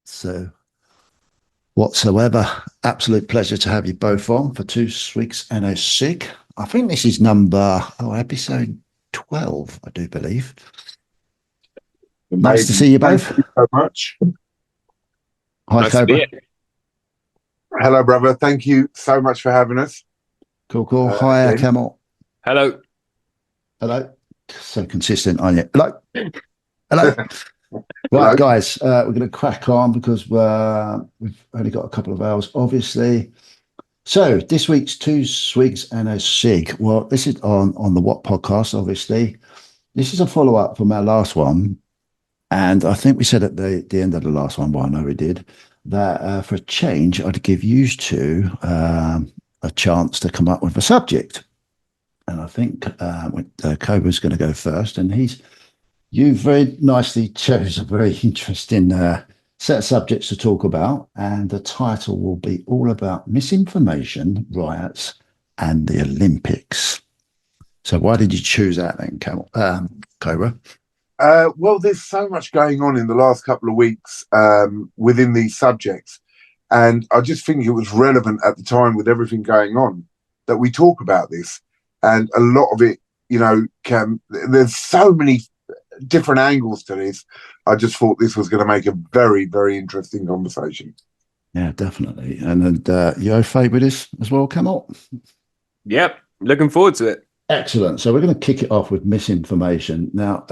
So, whatsoever, absolute pleasure to have you both on for two Swigs and a Sig. I think this is episode 12, I do believe. Nice to see you both. Thank you so much. Hi, Nice to be Cobra. here. Hello, brother. Thank you so much for having us. Cool. Hi, again. Camel. Hello. Hello. So consistent, aren't you? Hello. Hello. Right, guys, we're going to crack on because we've only got a couple of hours, obviously. So this week's two Swigs and a Sig. Well, this is on the W.O.T podcast, obviously. This is a follow-up from our last one. And I think we said at the end of the last one, well, I know we did, that for a change, I'd give you two a chance to come up with a subject. And I think Cobra's going to go first. And you very nicely chose a very interesting set of subjects to talk about. And the title will be all about misinformation, riots, and the Olympics. So why did you choose that then, Cobra? Well, there's so much going on in the last couple of weeks within these subjects. And I just think it was relevant at the time with everything going on that we talk about this. And a lot of it, there's so many different angles to this. I just thought this was going to make a very, very interesting conversation. Yeah, definitely. And you okay with this as well, Camel? Yep. Looking forward to it. Excellent. So we're going to kick it off with misinformation. Now,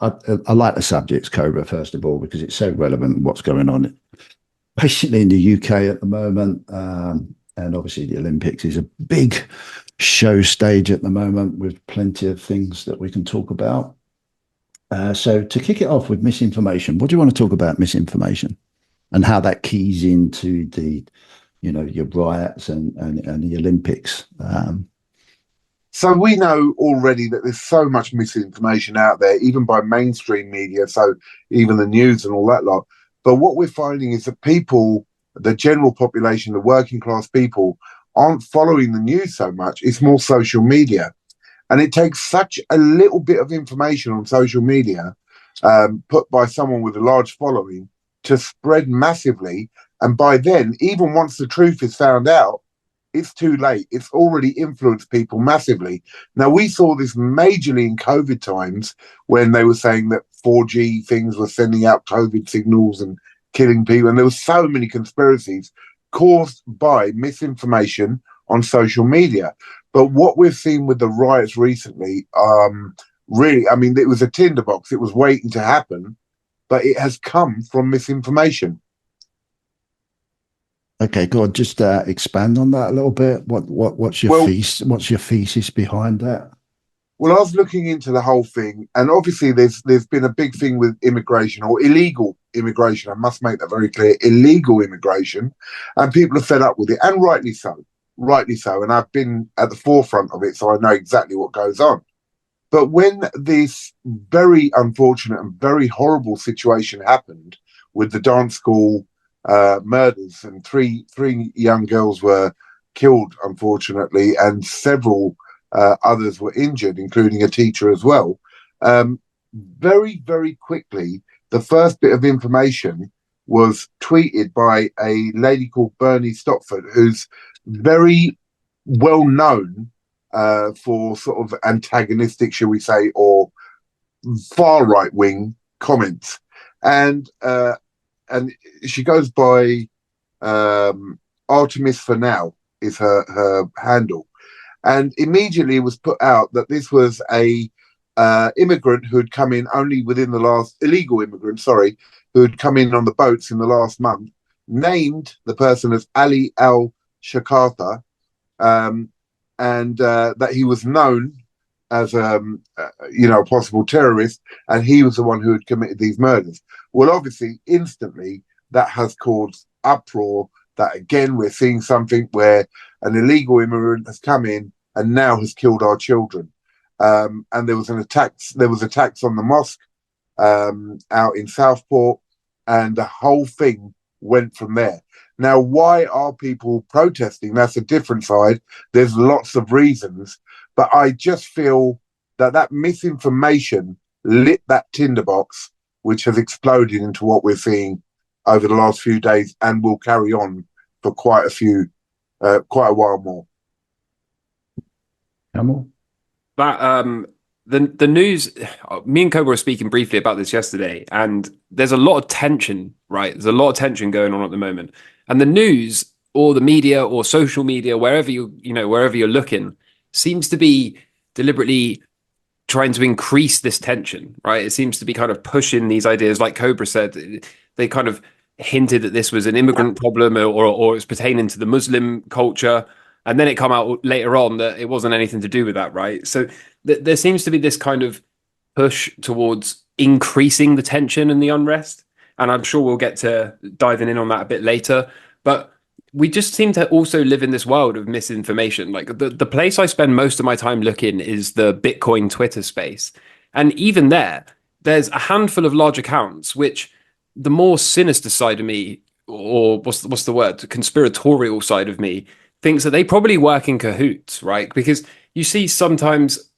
I like the subjects, Cobra, first of all, because it's so relevant what's going on basically in the UK at the moment. And obviously the Olympics is a big show stage at the moment with plenty of things that we can talk about. So to kick it off with misinformation, what do you want to talk about misinformation and how that keys into the, your riots and the Olympics? So we know already that there's so much misinformation out there, even by mainstream media, so even the news and all that lot. But what we're finding is that people, the general population, the working class people, aren't following the news so much. It's more social media. And it takes such a little bit of information on social media put by someone with a large following to spread massively. And by then, even once the truth is found out, it's too late. It's already influenced people massively. Now, we saw this majorly in COVID times when they were saying that 4G things were sending out COVID signals and killing people. And there were so many conspiracies caused by misinformation on social media. But what we've seen with the riots recently, really, I mean, it was a tinderbox. It was waiting to happen, but it has come from misinformation. Okay, go on. Just expand on that a little bit. What's your thesis? What's your thesis behind that? Well, I was looking into the whole thing, and obviously there's been a big thing with immigration or illegal immigration. I must make that very clear: illegal immigration, and people are fed up with it, and rightly so. Rightly so. And I've been at the forefront of it, so I know exactly what goes on. But when this very unfortunate and very horrible situation happened with the dance school murders, and three young girls were killed, unfortunately, and several others were injured, including a teacher as well. Very, very quickly, the first bit of information was tweeted by a lady called Bernie Stopford, who's very well known for sort of antagonistic, shall we say, or far right wing comments, and she goes by Artemis for now is her handle, and immediately it was put out that this was a immigrant who had come in only within the last illegal immigrant, who had come in on the boats in the last month, named the person as Ali Al Shakatha, and that he was known as a possible terrorist, and he was the one who had committed these murders. Well, obviously, instantly that has caused uproar. That again, we're seeing something where an illegal immigrant has come in and now has killed our children. And there was attacks on the mosque out in Southport, and the whole thing went from there. Now, why are people protesting? That's a different side. There's lots of reasons, but I just feel that misinformation lit that tinderbox, which has exploded into what we're seeing over the last few days and will carry on for quite a while more. Camel? That the news. Me and Cobra were speaking briefly about this yesterday, and there's a lot of tension, right? There's a lot of tension going on at the moment, and the news or the media or social media, wherever wherever you're looking, seems to be deliberately trying to increase this tension, right? It seems to be kind of pushing these ideas, like Cobra said. They kind of hinted that this was an immigrant problem or it's pertaining to the Muslim culture. And then it come out later on that it wasn't anything to do with that, right? So there seems to be this kind of push towards increasing the tension and the unrest. And I'm sure we'll get to diving in on that a bit later. But we just seem to also live in this world of misinformation. Like the place I spend most of my time looking is the Bitcoin Twitter space. And even there's a handful of large accounts, which the more sinister side of me, or what's the word, the conspiratorial side of me, thinks that they probably work in cahoots, right? Because you see sometimes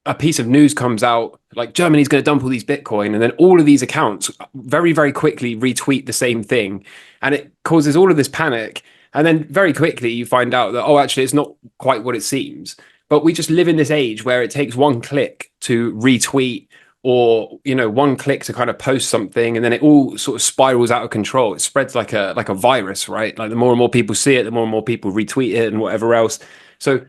a piece of news comes out like Germany's going to dump all these Bitcoin, and then all of these accounts very, very quickly retweet the same thing. And it causes all of this panic. And then very quickly you find out that, oh, actually, it's not quite what it seems. But we just live in this age where it takes one click to retweet or, one click to kind of post something, and then it all sort of spirals out of control. It spreads like a virus, right? Like the more and more people see it, the more and more people retweet it and whatever else. So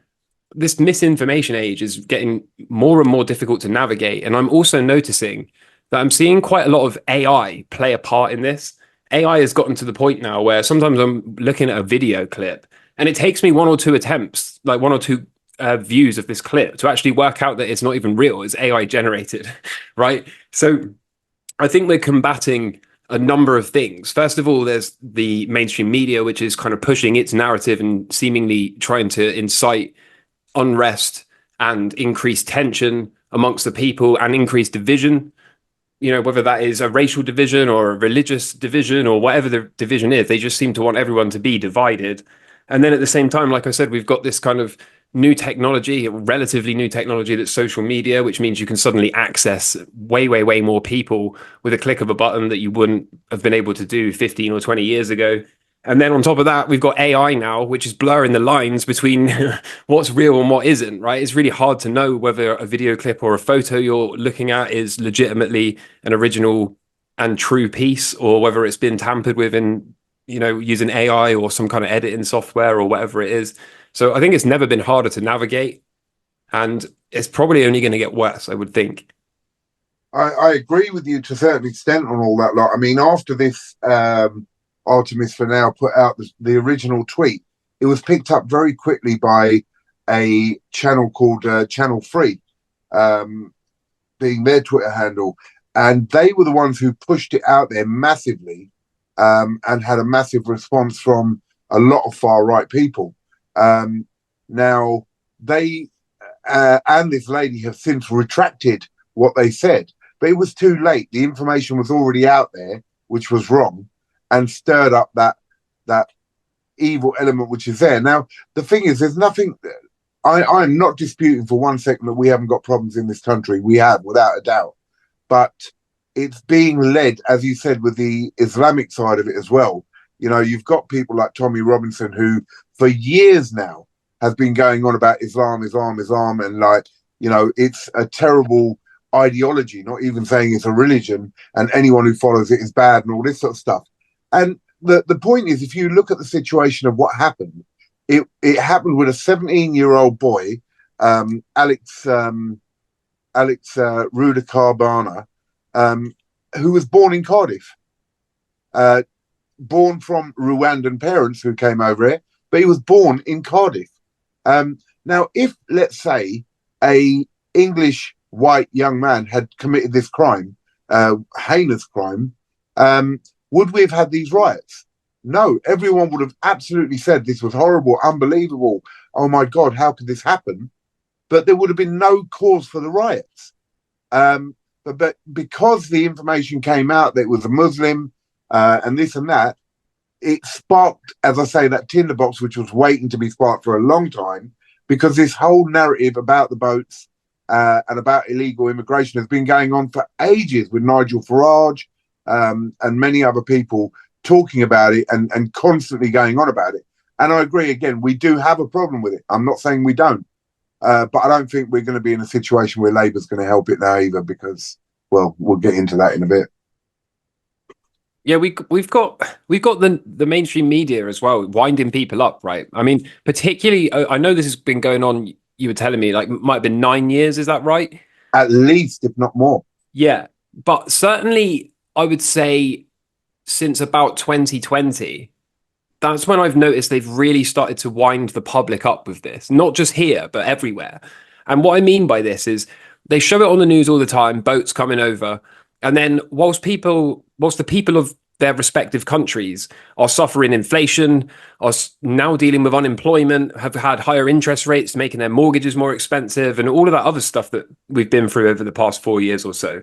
this misinformation age is getting more and more difficult to navigate. And I'm also noticing that I'm seeing quite a lot of AI play a part in this. AI has gotten to the point now where sometimes I'm looking at a video clip and it takes me one or two attempts, like one or two views of this clip to actually work out that it's not even real, it's AI generated, right? So I think we're combating a number of things. First of all, there's the mainstream media, which is kind of pushing its narrative and seemingly trying to incite unrest and increase tension amongst the people and increase division, whether that is a racial division or a religious division or whatever the division is. They just seem to want everyone to be divided. And then at the same time, like I said, we've got this kind of new technology, relatively new technology, that's social media, which means you can suddenly access way, way, way more people with a click of a button that you wouldn't have been able to do 15 or 20 years ago. And then on top of that, we've got AI now, which is blurring the lines between what's real and what isn't, right? It's really hard to know whether a video clip or a photo you're looking at is legitimately an original and true piece, or whether it's been tampered with in, using AI or some kind of editing software or whatever it is. So I think it's never been harder to navigate, and it's probably only going to get worse, I would think. I agree with you to a certain extent on all that. I mean, after this, Artemis for Now put out the original tweet, it was picked up very quickly by a channel called Channel 3, being their Twitter handle. And they were the ones who pushed it out there massively, and had a massive response from a lot of far-right people. Now, they and this lady have since retracted what they said, but it was too late. The information was already out there, which was wrong, and stirred up that evil element which is there. Now, the thing is, there's nothing. I'm not disputing for 1 second that we haven't got problems in this country. We have, without a doubt. But it's being led, as you said, with the Islamic side of it as well. You've got people like Tommy Robinson, who for years now has been going on about Islam, and it's a terrible ideology, not even saying it's a religion, and anyone who follows it is bad and all this sort of stuff. And the point is, if you look at the situation of what happened, it happened with a 17-year-old boy, Alex Rudakarbana, who was born in Cardiff, born from Rwandan parents who came over here, but he was born in Cardiff. Now, if, let's say, a English white young man had committed this crime, heinous crime, would we have had these riots? No, everyone would have absolutely said this was horrible, unbelievable. Oh my God, how could this happen? But there would have been no cause for the riots. But because the information came out that it was a Muslim and this and that, it sparked, as I say, that tinderbox, which was waiting to be sparked for a long time, because this whole narrative about the boats and about illegal immigration has been going on for ages with Nigel Farage and many other people talking about it and constantly going on about it. And I agree, again, we do have a problem with it. I'm not saying we don't. But I don't think we're going to be in a situation where Labour's going to help it now either, because, well, we'll get into that in a bit. Yeah, we've got the mainstream media as well winding people up, right? I mean, particularly, I know this has been going on. You were telling me like it might have been 9 years. Is that right? At least, if not more. Yeah, but certainly, I would say since about 2020, that's when I've noticed they've really started to wind the public up with this, not just here, but everywhere. And what I mean by this is they show it on the news all the time, boats coming over. And then whilst the people of their respective countries are suffering inflation, are now dealing with unemployment, have had higher interest rates, making their mortgages more expensive, and all of that other stuff that we've been through over the past 4 years or so,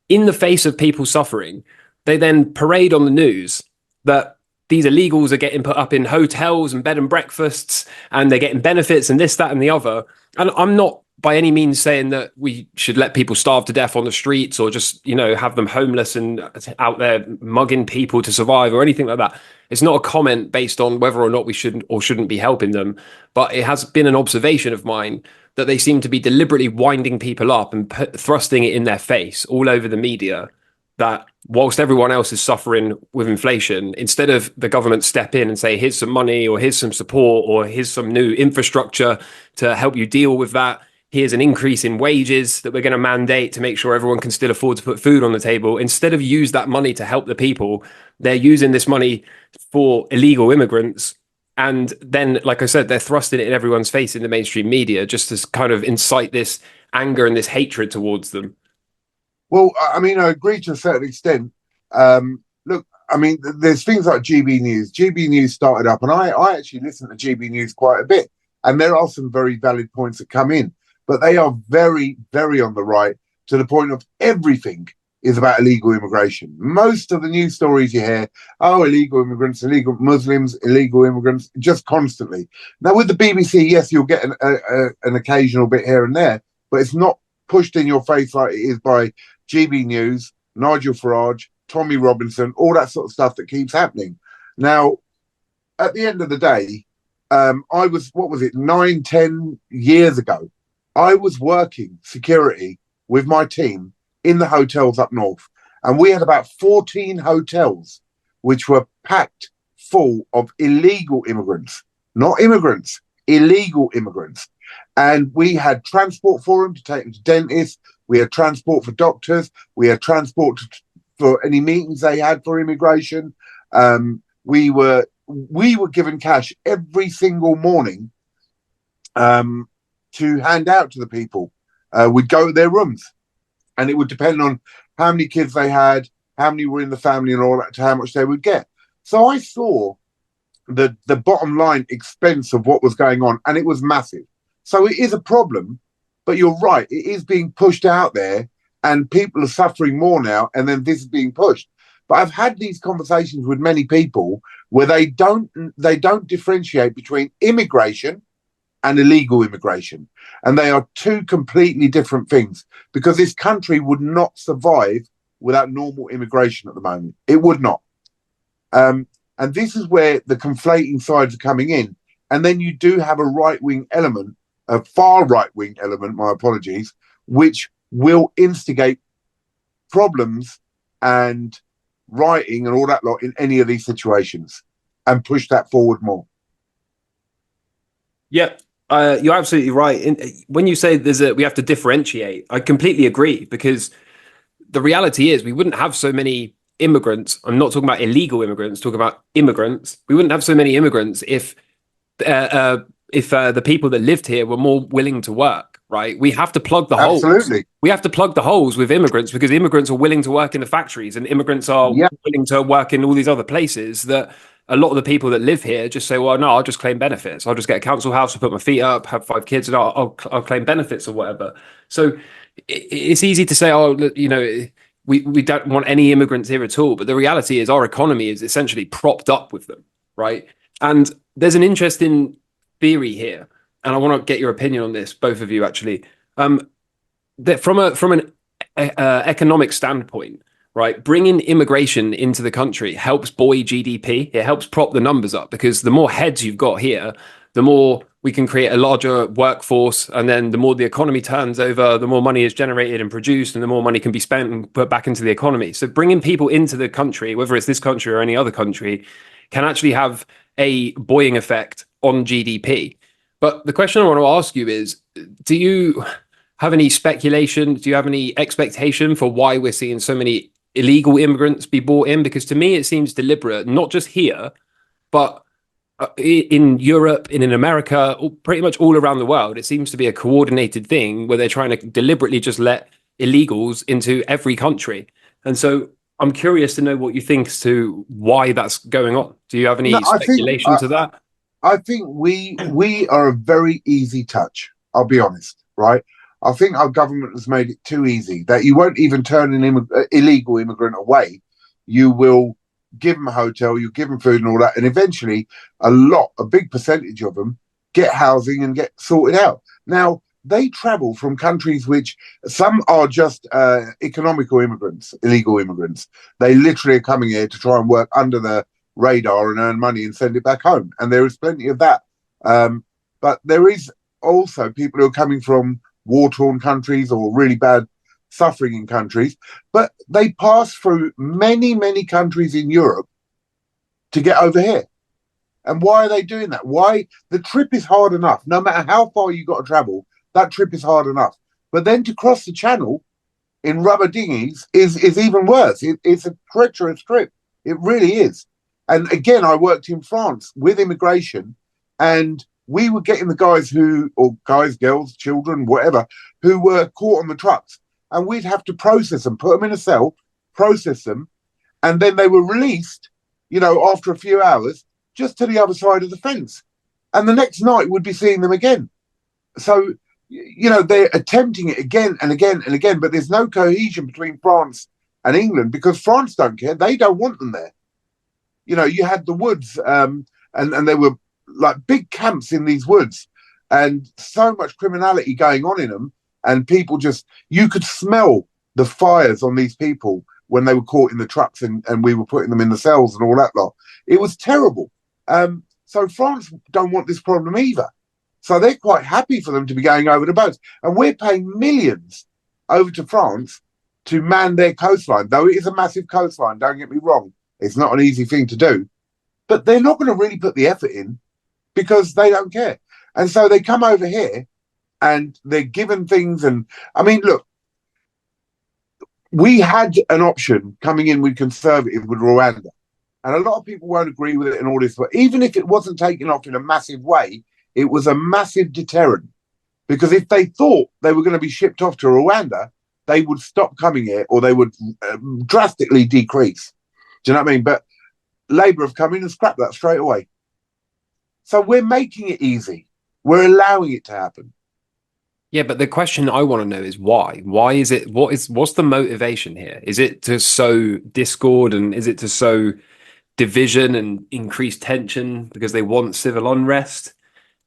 in the face of people suffering, they then parade on the news that these illegals are getting put up in hotels and bed and breakfasts and they're getting benefits and this, that, and the other. And I'm not by any means saying that we should let people starve to death on the streets or just, have them homeless and out there mugging people to survive or anything like that. It's not a comment based on whether or not we should or shouldn't be helping them, but it has been an observation of mine that they seem to be deliberately winding people up and thrusting it in their face all over the media, that whilst everyone else is suffering with inflation, instead of the government step in and say, here's some money or here's some support or here's some new infrastructure to help you deal with that, here's an increase in wages that we're going to mandate to make sure everyone can still afford to put food on the table. Instead of use that money to help the people, they're using this money for illegal immigrants. And then, like I said, they're thrusting it in everyone's face in the mainstream media just to kind of incite this anger and this hatred towards them. Well, I mean, I agree to a certain extent. Look, I mean, there's things like GB News. GB News started up, and I actually listen to GB News quite a bit. And there are some very valid points that come in, but they are very, very on the right, to the point of everything is about illegal immigration. Most of the news stories you hear, oh, illegal immigrants, illegal Muslims, illegal immigrants, just constantly. Now, with the BBC, yes, you'll get an occasional bit here and there, but it's not pushed in your face like it is by GB News, Nigel Farage, Tommy Robinson, all that sort of stuff that keeps happening. Now, at the end of the day, I was, 9, 10 years ago, I was working security with my team in the hotels up north. And we had about 14 hotels which were packed full of illegal immigrants, not immigrants, illegal immigrants. And we had transport for them to take them to dentists. We had transport for doctors. We had transport for any meetings they had for immigration. We were given cash every single morning to hand out to the people. We'd go to their rooms, and it would depend on how many kids they had, how many were in the family, and all that, to how much they would get. So I saw the bottom line expense of what was going on, and it was massive. So it is a problem, but you're right, it is being pushed out there, and people are suffering more now, and then this is being pushed. But I've had these conversations with many people where they don't differentiate between immigration and illegal immigration. And they are two completely different things, because this country would not survive without normal immigration at the moment. It would not. And this is where the conflating sides are coming in. And then you do have a right-wing element, a far right-wing element, my apologies, which will instigate problems and rioting and all that lot in any of these situations and push that forward more. Yep. You're absolutely right. When you say we have to differentiate, I completely agree, because the reality is we wouldn't have so many immigrants. I'm not talking about illegal immigrants, talking about immigrants. We wouldn't have so many immigrants if the people that lived here were more willing to work, right? We have to plug the holes. Absolutely. We have to plug the holes with immigrants, because immigrants are willing to work in the factories, and immigrants are willing to work in all these other places that a lot of the people that live here just say, well, no, I'll just claim benefits. I'll just get a council house, I'll put my feet up, have 5 kids, and I'll claim benefits or whatever. So it's easy to say, oh, we don't want any immigrants here at all. But the reality is our economy is essentially propped up with them, right? And there's an interesting theory here, and I want to get your opinion on this, both of you, actually. That from an economic standpoint, right? Bringing immigration into the country helps buoy GDP. It helps prop the numbers up because the more heads you've got here, the more we can create a larger workforce. And then the more the economy turns over, the more money is generated and produced, and the more money can be spent and put back into the economy. So bringing people into the country, whether it's this country or any other country, can actually have a buoying effect on GDP. But the question I want to ask you is, do you have any speculation? Do you have any expectation for why we're seeing so many illegal immigrants be brought in? Because to me, it seems deliberate, not just here, but in Europe and in America, pretty much all around the world. It seems to be a coordinated thing where they're trying to deliberately just let illegals into every country. And so I'm curious to know what you think as to why that's going on. Do you have No, any speculation to that? I think we are a very easy touch. I'll be honest, right? I think our government has made it too easy that you won't even turn an illegal immigrant away. You will give them a hotel, you give them food and all that, and eventually a big percentage of them get housing and get sorted out. Now, they travel from countries which some are just economical immigrants, illegal immigrants. They literally are coming here to try and work under the radar and earn money and send it back home. And there is plenty of that. But there is also people who are coming from war-torn countries or really bad suffering in countries, but they pass through many, many countries in Europe to get over here. And why are they doing that? Why? The trip is hard enough. No matter how far you got to travel, that trip is hard enough. But then to cross the channel in rubber dinghies is even worse. It's a treacherous trip. It really is. And again, I worked in France with immigration, and we were getting the guys, girls, children, whatever, who were caught on the trucks. And we'd have to process them, put them in a cell, process them, and then they were released, after a few hours, just to the other side of the fence. And the next night we'd be seeing them again. So, they're attempting it again and again and again, but there's no cohesion between France and England because France don't care. They don't want them there. You had the woods, and there were like big camps in these woods and so much criminality going on in them. And people you could smell the fires on these people when they were caught in the trucks and we were putting them in the cells and all that lot. It was terrible. So France don't want this problem either. So they're quite happy for them to be going over the boats. And we're paying millions over to France to man their coastline, though it is a massive coastline, don't get me wrong. It's not an easy thing to do. But they're not going to really put the effort in because they don't care. And so they come over here and they're given things. And I mean, look, we had an option coming in with Conservative with Rwanda. And a lot of people won't agree with it and all this. But even if it wasn't taken off in a massive way, it was a massive deterrent. Because if they thought they were going to be shipped off to Rwanda, they would stop coming here or they would drastically decrease. Do you know what I mean? But Labour have come in and scrapped that straight away. So we're making it easy. We're allowing it to happen. Yeah, but the question I want to know is why? Why is it? What's the motivation here? Is it to sow discord and is it to sow division and increase tension because they want civil unrest?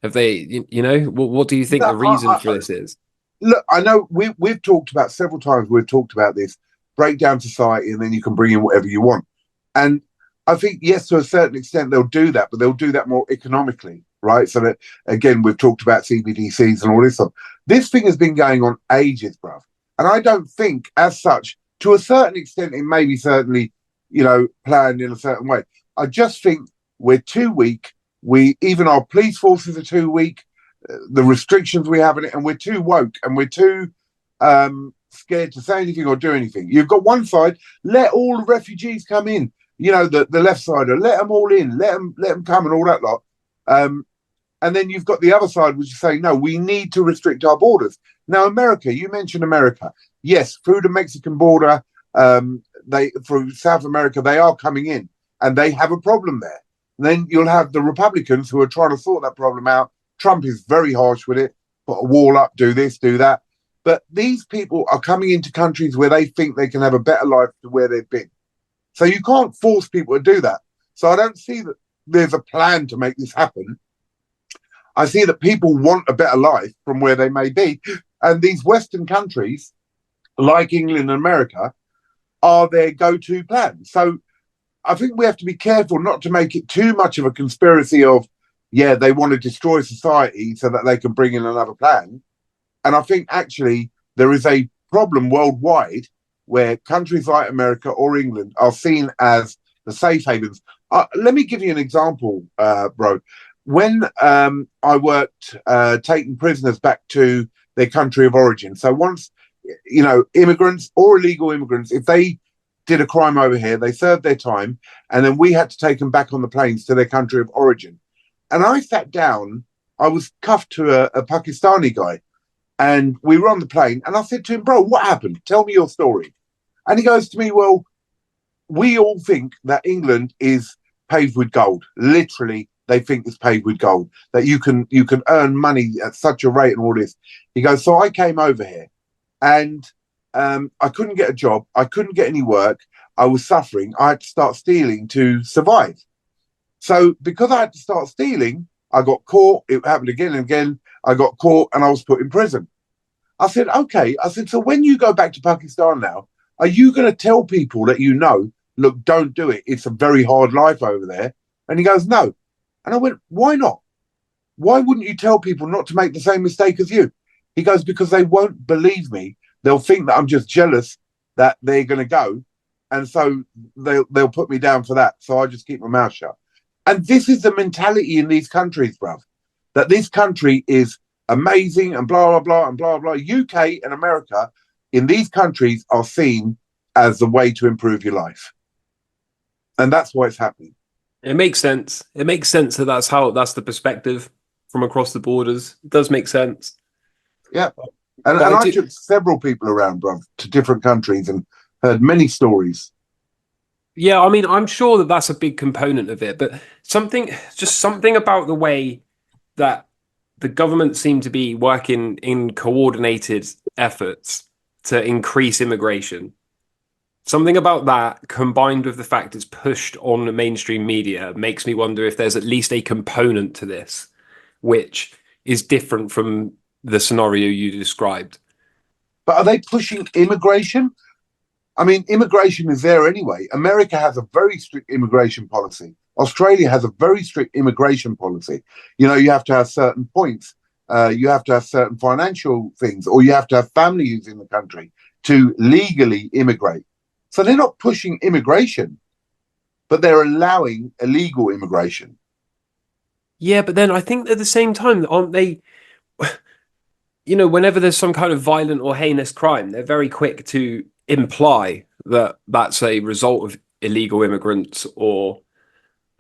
Have they, what do you think the reason for this is? Look, I know we've talked about several times. We've talked about this break down society, and then you can bring in whatever you want. And I think yes, to a certain extent, they'll do that, but they'll do that more economically, right? So that again, we've talked about CBDCs and all this stuff. This thing has been going on ages, bruv. And I don't think, as such, to a certain extent, it may be certainly, planned in a certain way. I just think we're too weak. Even our police forces are too weak. The restrictions we have in it, and we're too woke, and we're too scared to say anything or do anything. You've got one side, let all the refugees come in. The left side, let them all in, let them come and all that lot. And then you've got the other side, which is saying, no, we need to restrict our borders. Now, America, you mentioned America. Yes, through the Mexican border, through South America, they are coming in and they have a problem there. And then you'll have the Republicans who are trying to sort that problem out. Trump is very harsh with it, put a wall up, do this, do that. But these people are coming into countries where they think they can have a better life than where they've been. So you can't force people to do that. So I don't see that there's a plan to make this happen. I see that people want a better life from where they may be. And these Western countries, like England and America, are their go-to plans. So I think we have to be careful not to make it too much of a conspiracy of, yeah, they want to destroy society so that they can bring in another plan. And I think actually there is a problem worldwide where countries like America or England are seen as the safe havens. Let me give you an example, bro. When I worked taking prisoners back to their country of origin. So once, immigrants or illegal immigrants, if they did a crime over here, they served their time, and then we had to take them back on the planes to their country of origin. And I sat down, I was cuffed to a Pakistani guy, and we were on the plane, and I said to him, bro, what happened? Tell me your story. And he goes to me, well, we all think that England is paved with gold. Literally, they think it's paved with gold, that you can earn money at such a rate and all this. He goes, so I came over here, and I couldn't get a job. I couldn't get any work. I was suffering. I had to start stealing to survive. So because I had to start stealing, I got caught. It happened again and again. I got caught and I was put in prison. I said, okay. I said, so when you go back to Pakistan now, are you going to tell people that look, don't do it. It's a very hard life over there. And he goes, no. And I went, why not? Why wouldn't you tell people not to make the same mistake as you? He goes, because they won't believe me. They'll think that I'm just jealous that they're going to go. And so they'll put me down for that. So I just keep my mouth shut. And this is the mentality in these countries, bruv, that this country is amazing and blah, blah, blah, and blah, blah. UK and America in these countries are seen as the way to improve your life. And that's why it's happening. It makes sense. It makes sense that that's the perspective from across the borders. It does make sense. Yeah. And I took several people around, bruv, to different countries and heard many stories. Yeah, I mean, I'm sure that that's a big component of it, but something about the way that the government seem to be working in coordinated efforts to increase immigration. Something about that, combined with the fact it's pushed on the mainstream media, makes me wonder if there's at least a component to this, which is different from the scenario you described. But are they pushing immigration? I mean, immigration is there anyway. America has a very strict immigration policy. Australia has a very strict immigration policy. You have to have certain points. You have to have certain financial things, or you have to have families in the country to legally immigrate. So they're not pushing immigration, but they're allowing illegal immigration. Yeah, but then I think at the same time, aren't they, whenever there's some kind of violent or heinous crime, they're very quick to imply that that's a result of illegal immigrants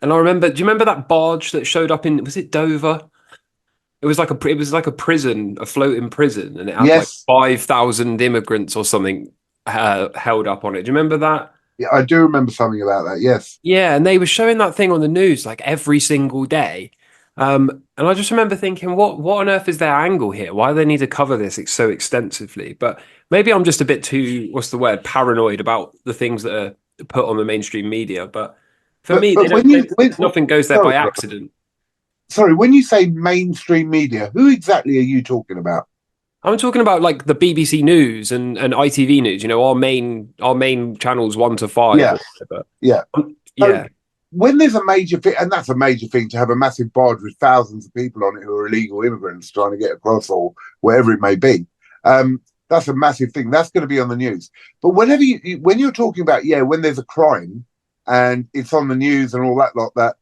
and I remember, do you remember that barge that showed up was it Dover? It was like a prison, a floating prison, and it had like 5,000 immigrants or something held up on it. Do you remember that? Yeah, I do remember something about that. Yes. Yeah, and they were showing that thing on the news like every single day. And I just remember thinking, what on earth is their angle here? Why do they need to cover this so extensively? But maybe I'm just a bit too, what's the word, paranoid about the things that are put on the mainstream media. But for me, nothing goes there by accident. Sorry, when you say mainstream media, who exactly are you talking about? I'm talking about like the BBC News and ITV News. Our main channels 1 to 5. Yeah, yeah. Yeah. When there's a major thing, and that's a major thing, to have a massive barge with thousands of people on it who are illegal immigrants trying to get across or wherever it may be, that's a massive thing. That's going to be on the news. But when you're talking about, when there's a crime and it's on the news and all that lot, that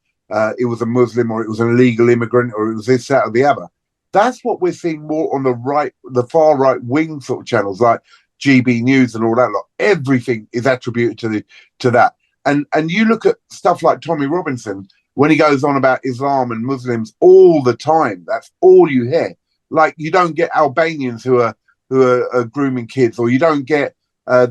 it was a Muslim or it was an illegal immigrant or it was this, that, or the other, that's what we're seeing more on the far right wing sort of channels like GB News and all that lot. Everything is attributed to that. And you look at stuff like Tommy Robinson, when he goes on about Islam and Muslims all the time, that's all you hear. Like, you don't get Albanians who are grooming kids, or you don't get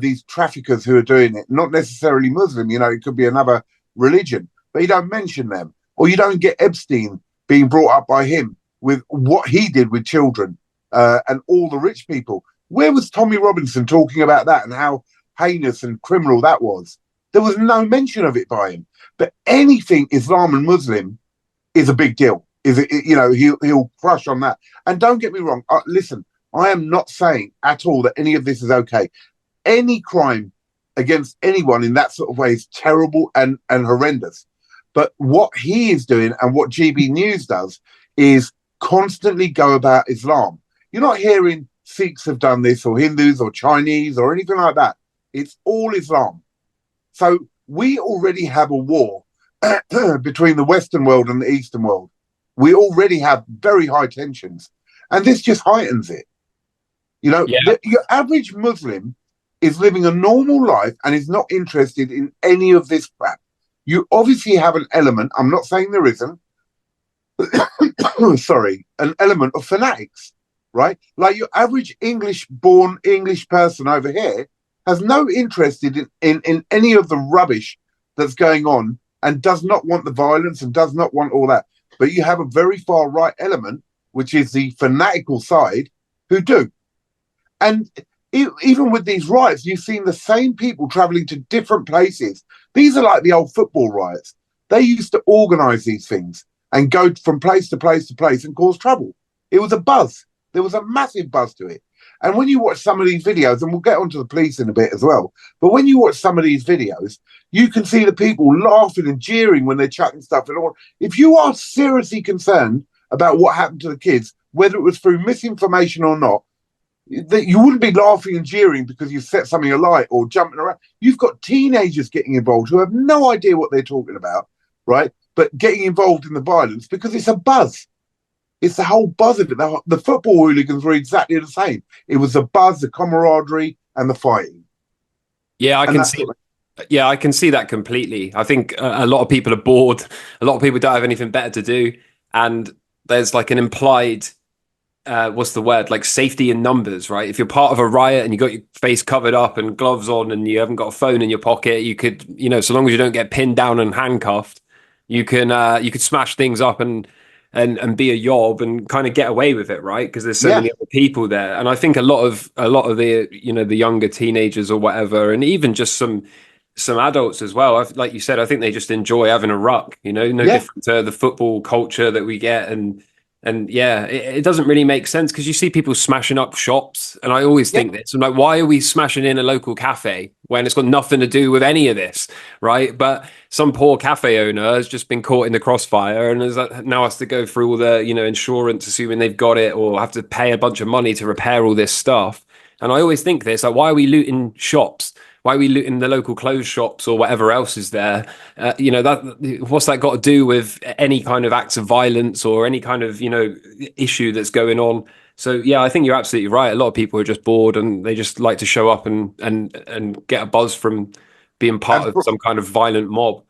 these traffickers who are doing it. Not necessarily Muslim, it could be another religion, but you don't mention them. Or you don't get Epstein being brought up by him with what he did with children and all the rich people. Where was Tommy Robinson talking about that and how heinous and criminal that was? There was no mention of it by him. But anything Islam and Muslim is a big deal. He'll crush on that. And don't get me wrong. Listen, I am not saying at all that any of this is okay. Any crime against anyone in that sort of way is terrible and horrendous. But what he is doing and what GB News does is constantly go about Islam. You're not hearing Sikhs have done this or Hindus or Chinese or anything like that. It's all Islam. So we already have a war between the Western world and the Eastern world. We already have very high tensions, and this just heightens it. You know, your average Muslim is living a normal life and is not interested in any of this crap. You obviously have an element, I'm not saying there isn't, sorry, an element of fanatics, right? Like your average English-born English person over here has no interest in any of the rubbish that's going on and does not want the violence and does not want all that. But you have a very far right element, which is the fanatical side, who do. And even with these riots, you've seen the same people traveling to different places. These are like the old football riots. They used to organize these things and go from place to place to place and cause trouble. It was a buzz. There was a massive buzz to it. And when you watch some of these videos, and we'll get onto the police in a bit as well, but when you watch some of these videos, you can see the people laughing and jeering when they're chucking stuff and all. If you are seriously concerned about what happened to the kids, whether it was through misinformation or not, that you wouldn't be laughing and jeering because you set something alight or jumping around. You've got teenagers getting involved who have no idea what they're talking about, right? But getting involved in the violence because it's a buzz. It's the whole buzz of it. The football hooligans were exactly the same. It was the buzz, the camaraderie, and the fighting. Yeah, I can see. Yeah, I can see that completely. I think a lot of people are bored. A lot of people don't have anything better to do, and there's like an implied, what's the word? Like safety in numbers, right? If you're part of a riot and you got your face covered up and gloves on and you haven't got a phone in your pocket, you could, you know, so long as you don't get pinned down and handcuffed, you could smash things up and be a yob and kind of get away with it, right? Because there's so many other people there. And I think a lot of the, you know, the younger teenagers or whatever, and even just some adults as well. Like you said, I think they just enjoy having a ruck, you know, no different to the football culture that we get. And yeah, it doesn't really make sense because you see people smashing up shops. And I always think this, I'm like, why are we smashing in a local cafe when it's got nothing to do with any of this, right? But some poor cafe owner has just been caught in the crossfire and now has to go through all the, you know, insurance, assuming they've got it, or have to pay a bunch of money to repair all this stuff. And I always think this, like, why are we looting shops? Why are we looting the local clothes shops or whatever else is there? You know, what's that got to do with any kind of acts of violence or any kind of, you know, issue that's going on? So yeah, I think you're absolutely right. A lot of people are just bored and they just like to show up and get a buzz from being part of some kind of violent mob.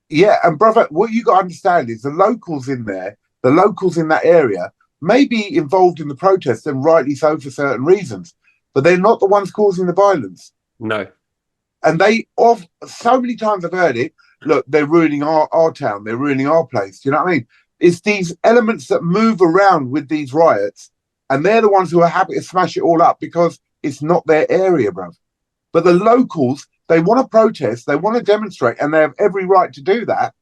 Yeah, and brother, what you got to understand is the locals in there, the locals in that area, may be involved in the protest, and rightly so for certain reasons, but they're not the ones causing the violence. No. And so many times I've heard it, look, they're ruining our town, they're ruining our place. Do you know what I mean? It's these elements that move around with these riots, and they're the ones who are happy to smash it all up because it's not their area, bruv. But the locals, they want to protest, they want to demonstrate, and they have every right to do that.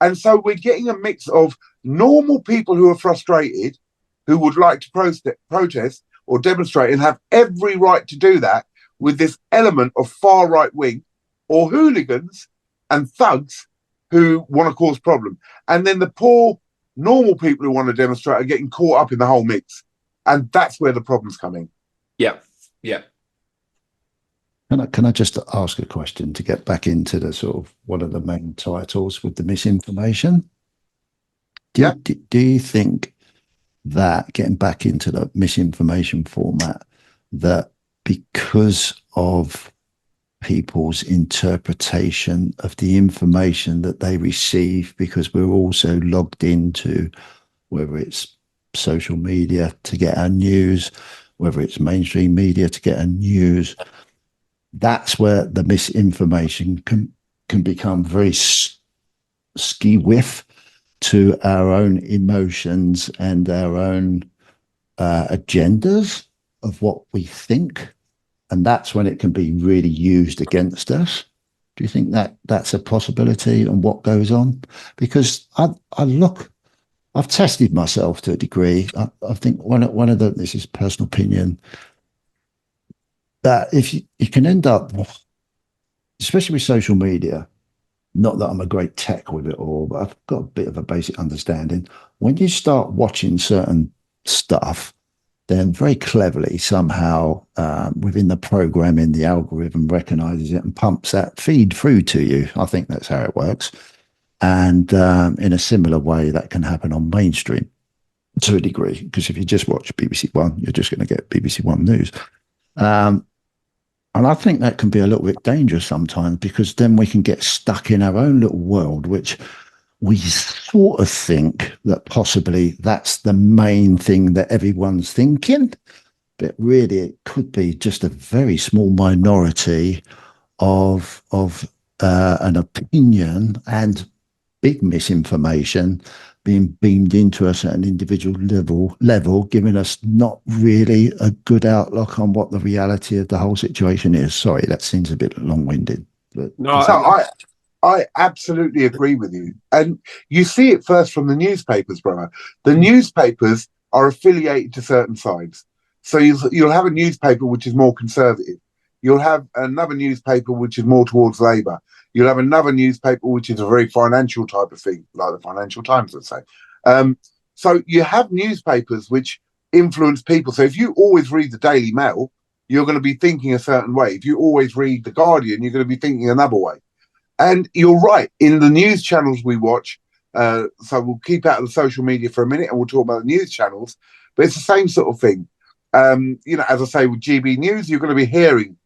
And so we're getting a mix of normal people who are frustrated, who would like to protest or demonstrate and have every right to do that, with this element of far right wing or hooligans and thugs who want to cause problem. And then the poor normal people who want to demonstrate are getting caught up in the whole mix. And that's where the problem's coming. Yeah. Yeah. Can I just ask a question to get back into the sort of one of the main titles with the misinformation? Do you think that, getting back into the misinformation format, that because of people's interpretation of the information that they receive, because we're also logged into, whether it's social media to get our news, whether it's mainstream media to get our news, that's where the misinformation can become very ski-whiff to our own emotions and our own agendas of what we think, and that's when it can be really used against us. Do you think that that's a possibility and what goes on? Because I've tested myself to a degree. I think one of the, this is personal opinion, that if you can end up especially with social media. Not that I'm a great tech with it all, but I've got a bit of a basic understanding. When you start watching certain stuff, then very cleverly somehow within the programming, the algorithm recognizes it and pumps that feed through to you. I think that's how it works. And in a similar way, that can happen on mainstream to a degree, because if you just watch BBC One, you're just going to get BBC One news. Um, and I think that can be a little bit dangerous sometimes, because then we can get stuck in our own little world, which we sort of think that possibly that's the main thing that everyone's thinking. But really, it could be just a very small minority of an opinion and big misinformation being beamed into a certain individual level, giving us not really a good outlook on what the reality of the whole situation is. Sorry, that seems a bit long-winded, but No, So I absolutely agree with you. And you see it first from the newspapers, brother. The newspapers are affiliated to certain sides. So you'll have a newspaper which is more conservative. You'll have another newspaper which is more towards Labour. You'll have another newspaper which is a very financial type of thing, like the Financial Times, let's say. So you have newspapers which influence people. So if you always read the Daily Mail, you're going to be thinking a certain way. If you always read the Guardian, you're going to be thinking another way. And you're right, in the news channels we watch, so we'll keep out of the social media for a minute and we'll talk about the news channels, but it's the same sort of thing. As I say, with GB News, you're going to be hearing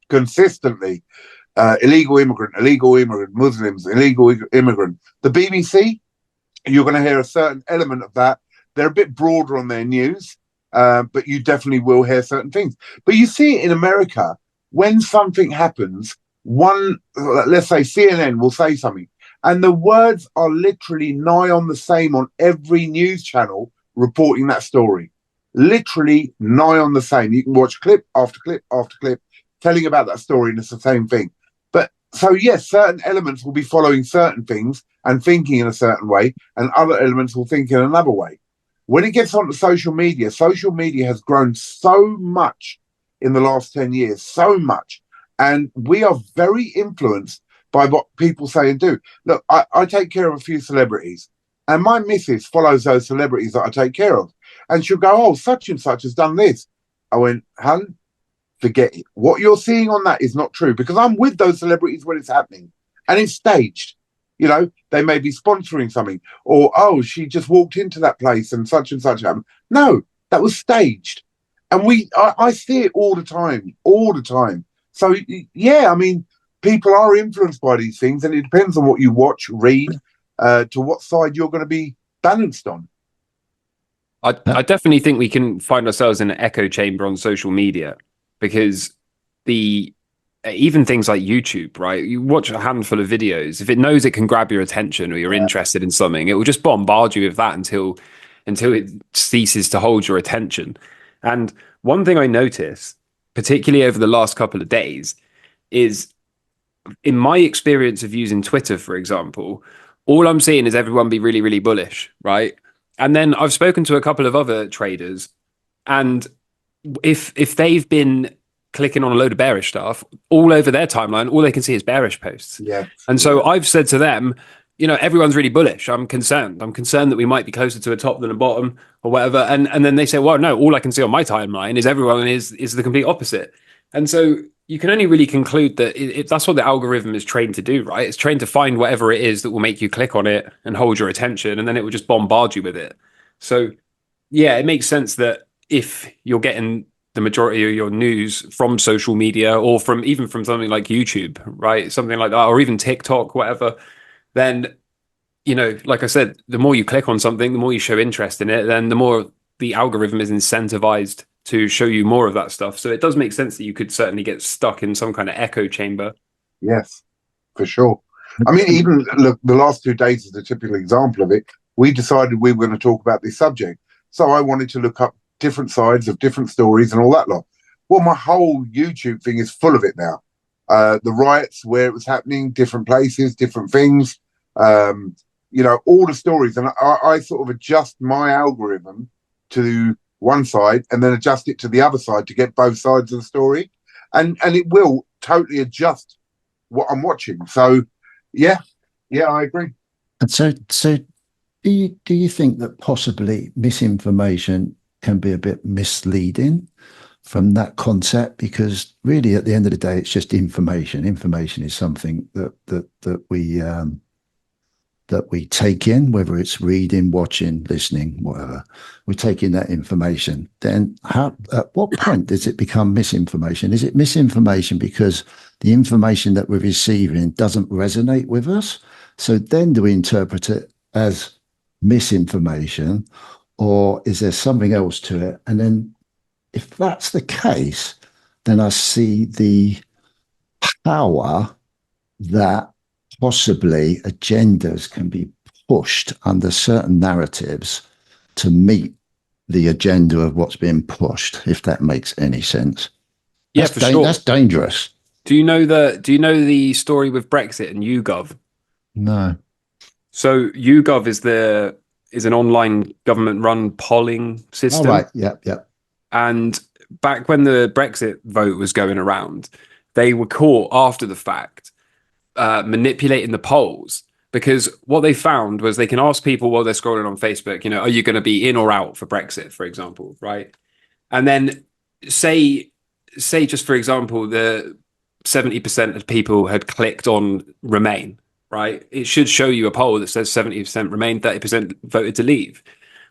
consistently illegal immigrant, Muslims, illegal immigrant. The BBC, you're going to hear a certain element of that. They're a bit broader on their news, but you definitely will hear certain things. But you see it in America, when something happens, let's say CNN will say something, and the words are literally nigh on the same on every news channel reporting that story. Literally nigh on the same. You can watch clip after clip after clip telling about that story, and it's the same thing. But so yes, certain elements will be following certain things and thinking in a certain way, and other elements will think in another way. When it gets onto social media has grown so much in the last 10 years, so much. And we are very influenced by what people say and do. Look, I take care of a few celebrities, and my missus follows those celebrities that I take care of. And she'll go, oh, such and such has done this. I went, hun, forget it. What you're seeing on that is not true, because I'm with those celebrities when it's happening. And it's staged. They may be sponsoring something, or, oh, she just walked into that place and such happened. No, that was staged. And I see it all the time. So, yeah, I mean, people are influenced by these things, and it depends on what you watch, read, to what side you're going to be balanced on. I definitely think we can find ourselves in an echo chamber on social media, because even things like YouTube, right? You watch a handful of videos. If it knows it can grab your attention or you're interested in something, it will just bombard you with that until it ceases to hold your attention. And one thing I notice, particularly over the last couple of days, is in my experience of using Twitter, for example, all I'm seeing is everyone be really, really bullish, right? And then I've spoken to a couple of other traders, and if they've been clicking on a load of bearish stuff all over their timeline, all they can see is bearish posts. Yeah. And so I've said to them, everyone's really bullish. I'm concerned that we might be closer to a top than a bottom or whatever. And then they say, well, no, all I can see on my timeline is everyone is the complete opposite. And so you can only really conclude that that's what the algorithm is trained to do, right? It's trained to find whatever it is that will make you click on it and hold your attention, and then it will just bombard you with it. So yeah, it makes sense that if you're getting the majority of your news from social media, or even from something like YouTube, right? Something like that, or even TikTok, whatever, then, like I said, the more you click on something, the more you show interest in it, then the more the algorithm is incentivized to show you more of that stuff. So it does make sense that you could certainly get stuck in some kind of echo chamber. Yes, for sure. I mean, even look, the last 2 days is a typical example of it. We decided we were going to talk about this subject. So I wanted to look up different sides of different stories and all that lot. Well, my whole YouTube thing is full of it now. The riots, where it was happening, different places, different things, all the stories. And I sort of adjust my algorithm to one side and then adjust it to the other side to get both sides of the story. And it will totally adjust what I'm watching. So, yeah, I agree. And so do you think that possibly misinformation can be a bit misleading from that concept? Because really, at the end of the day, it's just information. Information is something that we take in, whether it's reading, watching, listening, whatever. We take in that information. Then, at what point does it become misinformation? Is it misinformation because the information that we're receiving doesn't resonate with us? So then, do we interpret it as misinformation, or is there something else to it? And then, if that's the case, then I see the power that possibly agendas can be pushed under certain narratives to meet the agenda of what's being pushed, if that makes any sense. Yeah, for sure. That's dangerous. Do you know the story with Brexit and YouGov? No. So YouGov is an online government run polling system. All right. Yep. And back when the Brexit vote was going around, they were caught after the fact manipulating the polls, because what they found was they can ask people while they're scrolling on Facebook, you know, are you going to be in or out for Brexit, for example, right? And then say just for example, the 70% of people had clicked on Remain, right? It should show you a poll that says 70% Remain, 30% voted to leave.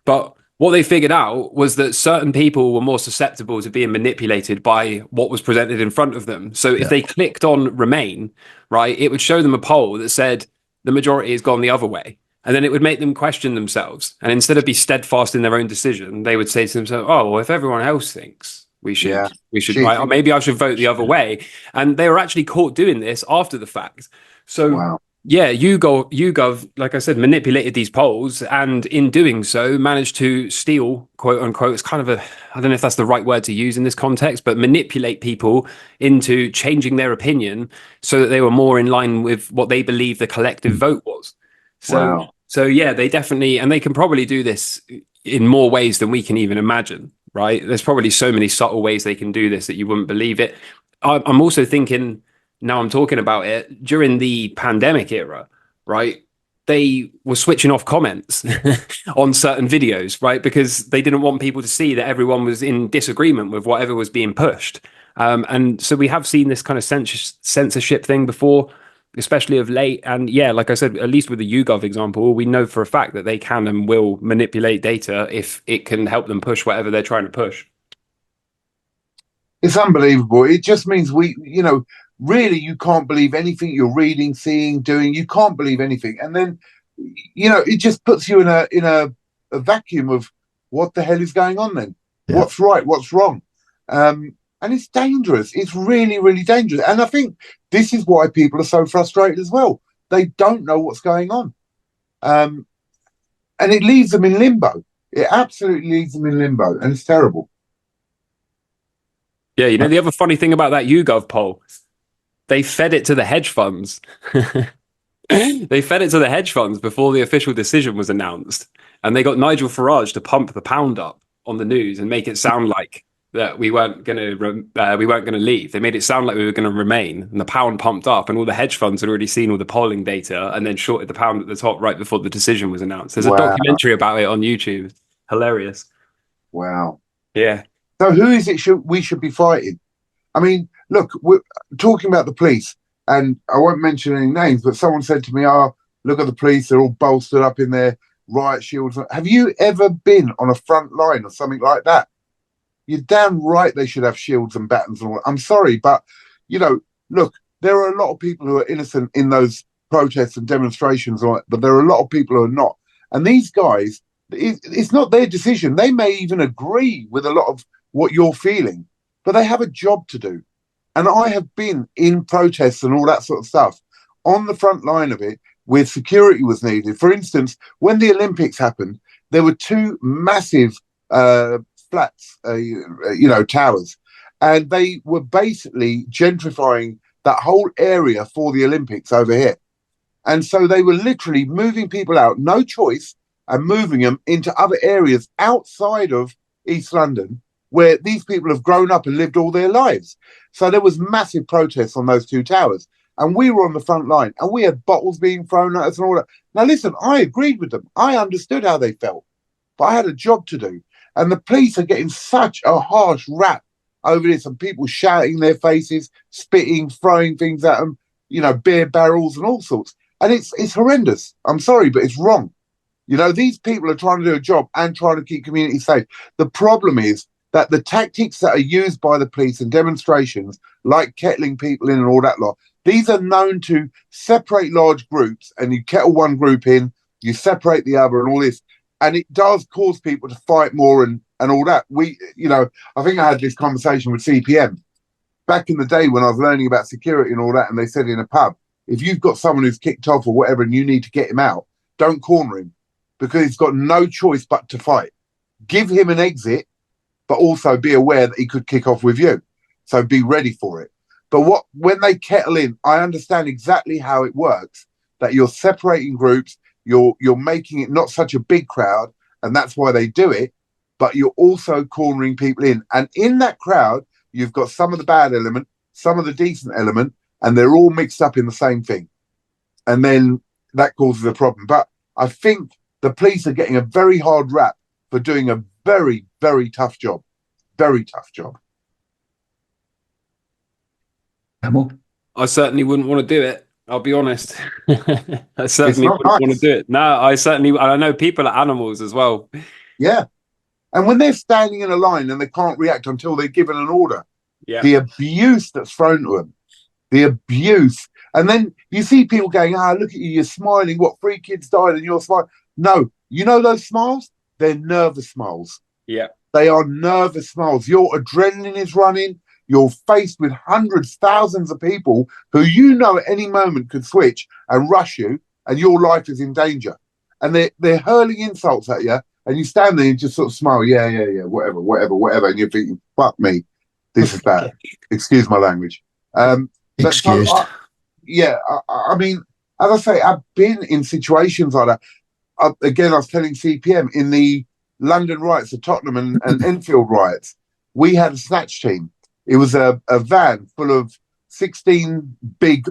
But what they figured out was that certain people were more susceptible to being manipulated by what was presented in front of them. So if they clicked on Remain, right, it would show them a poll that said the majority has gone the other way. And then it would make them question themselves. And instead of be steadfast in their own decision, they would say to themselves, oh, well, if everyone else thinks we should, right, or maybe I should vote the other way. And they were actually caught doing this after the fact. So yeah, YouGov, like I said, manipulated these polls, and in doing so, managed to steal, quote unquote. It's kind of I don't know if that's the right word to use in this context, but manipulate people into changing their opinion so that they were more in line with what they believe the collective vote was. So yeah, they definitely, and they can probably do this in more ways than we can even imagine, right? There's probably so many subtle ways they can do this that you wouldn't believe it. I'm also thinking, now I'm talking about it, during the pandemic era, right? They were switching off comments on certain videos, right? Because they didn't want people to see that everyone was in disagreement with whatever was being pushed. And so we have seen this kind of censorship thing before, especially of late. And yeah, like I said, at least with the YouGov example, we know for a fact that they can and will manipulate data if it can help them push whatever they're trying to push. It's unbelievable. It just means really, you can't believe anything you're reading, seeing, doing. You can't believe anything. And then, it just puts you in a vacuum of what the hell is going on then? Yeah. What's right? What's wrong? And it's dangerous. It's really, really dangerous. And I think this is why people are so frustrated as well. They don't know what's going on. And it leaves them in limbo. It absolutely leaves them in limbo. And it's terrible. Yeah, the other funny thing about that YouGov poll, they fed it to the hedge funds. They fed it to the hedge funds before the official decision was announced. And they got Nigel Farage to pump the pound up on the news and make it sound like that we weren't going to leave. They made it sound like we were going to remain, and the pound pumped up, and all the hedge funds had already seen all the polling data and then shorted the pound at the top right before the decision was announced. There's a documentary about it on YouTube. Hilarious. Wow. Yeah. So who is it we should be fighting? I mean, look, we're talking about the police, and I won't mention any names, but someone said to me, look at the police, they're all bolstered up in their riot shields. Have you ever been on a front line or something like that? You're damn right they should have shields and batons and all. I'm sorry, but, look, there are a lot of people who are innocent in those protests and demonstrations, but there are a lot of people who are not. And these guys, it's not their decision. They may even agree with a lot of what you're feeling, but they have a job to do. And I have been in protests and all that sort of stuff on the front line of it where security was needed. For instance, when the Olympics happened, there were two massive flats, towers, and they were basically gentrifying that whole area for the Olympics over here. And so they were literally moving people out, no choice, and moving them into other areas outside of East London, where these people have grown up and lived all their lives. So there was massive protests on those two towers. And we were on the front line, and we had bottles being thrown at us and all that. Now, listen, I agreed with them. I understood how they felt, but I had a job to do. And the police are getting such a harsh rap over this, and people shouting in their faces, spitting, throwing things at them, beer barrels and all sorts. And it's horrendous. I'm sorry, but it's wrong. These people are trying to do a job and trying to keep communities safe. The problem is that the tactics that are used by the police in demonstrations, like kettling people in and all that lot, these are known to separate large groups, and you kettle one group in, you separate the other and all this. And it does cause people to fight more and all that. I think I had this conversation with CPM back in the day when I was learning about security and all that. And they said in a pub, if you've got someone who's kicked off or whatever and you need to get him out, don't corner him, because he's got no choice but to fight. Give him an exit, but also be aware that he could kick off with you. So be ready for it. But when they kettle in, I understand exactly how it works, that you're separating groups, you're making it not such a big crowd, and that's why they do it, but you're also cornering people in. And in that crowd, you've got some of the bad element, some of the decent element, and they're all mixed up in the same thing. And then that causes a problem. But I think the police are getting a very hard rap for doing a very, very tough job. Very tough job. Emil? I certainly wouldn't want to do it. I'll be honest. I certainly wouldn't want to do it. No, I know people are animals as well. Yeah. And when they're standing in a line and they can't react until they're given an order, the abuse that's thrown to them, the abuse. And then you see people going, look at you, you're smiling. What, 3 kids died and you're smiling? No, those smiles? They're nervous smiles. Yeah. They are nervous smiles. Your adrenaline is running. You're faced with hundreds, thousands of people who at any moment could switch and rush you, and your life is in danger. And they're hurling insults at you, and you stand there and just sort of smile, yeah, whatever. And you're thinking, fuck me, this is bad. Excuse my language. Excused. I mean, as I say, I've been in situations like that. Again, I was telling CPM in the London riots, the Tottenham and Enfield riots, we had a snatch team. It was a van full of 16 big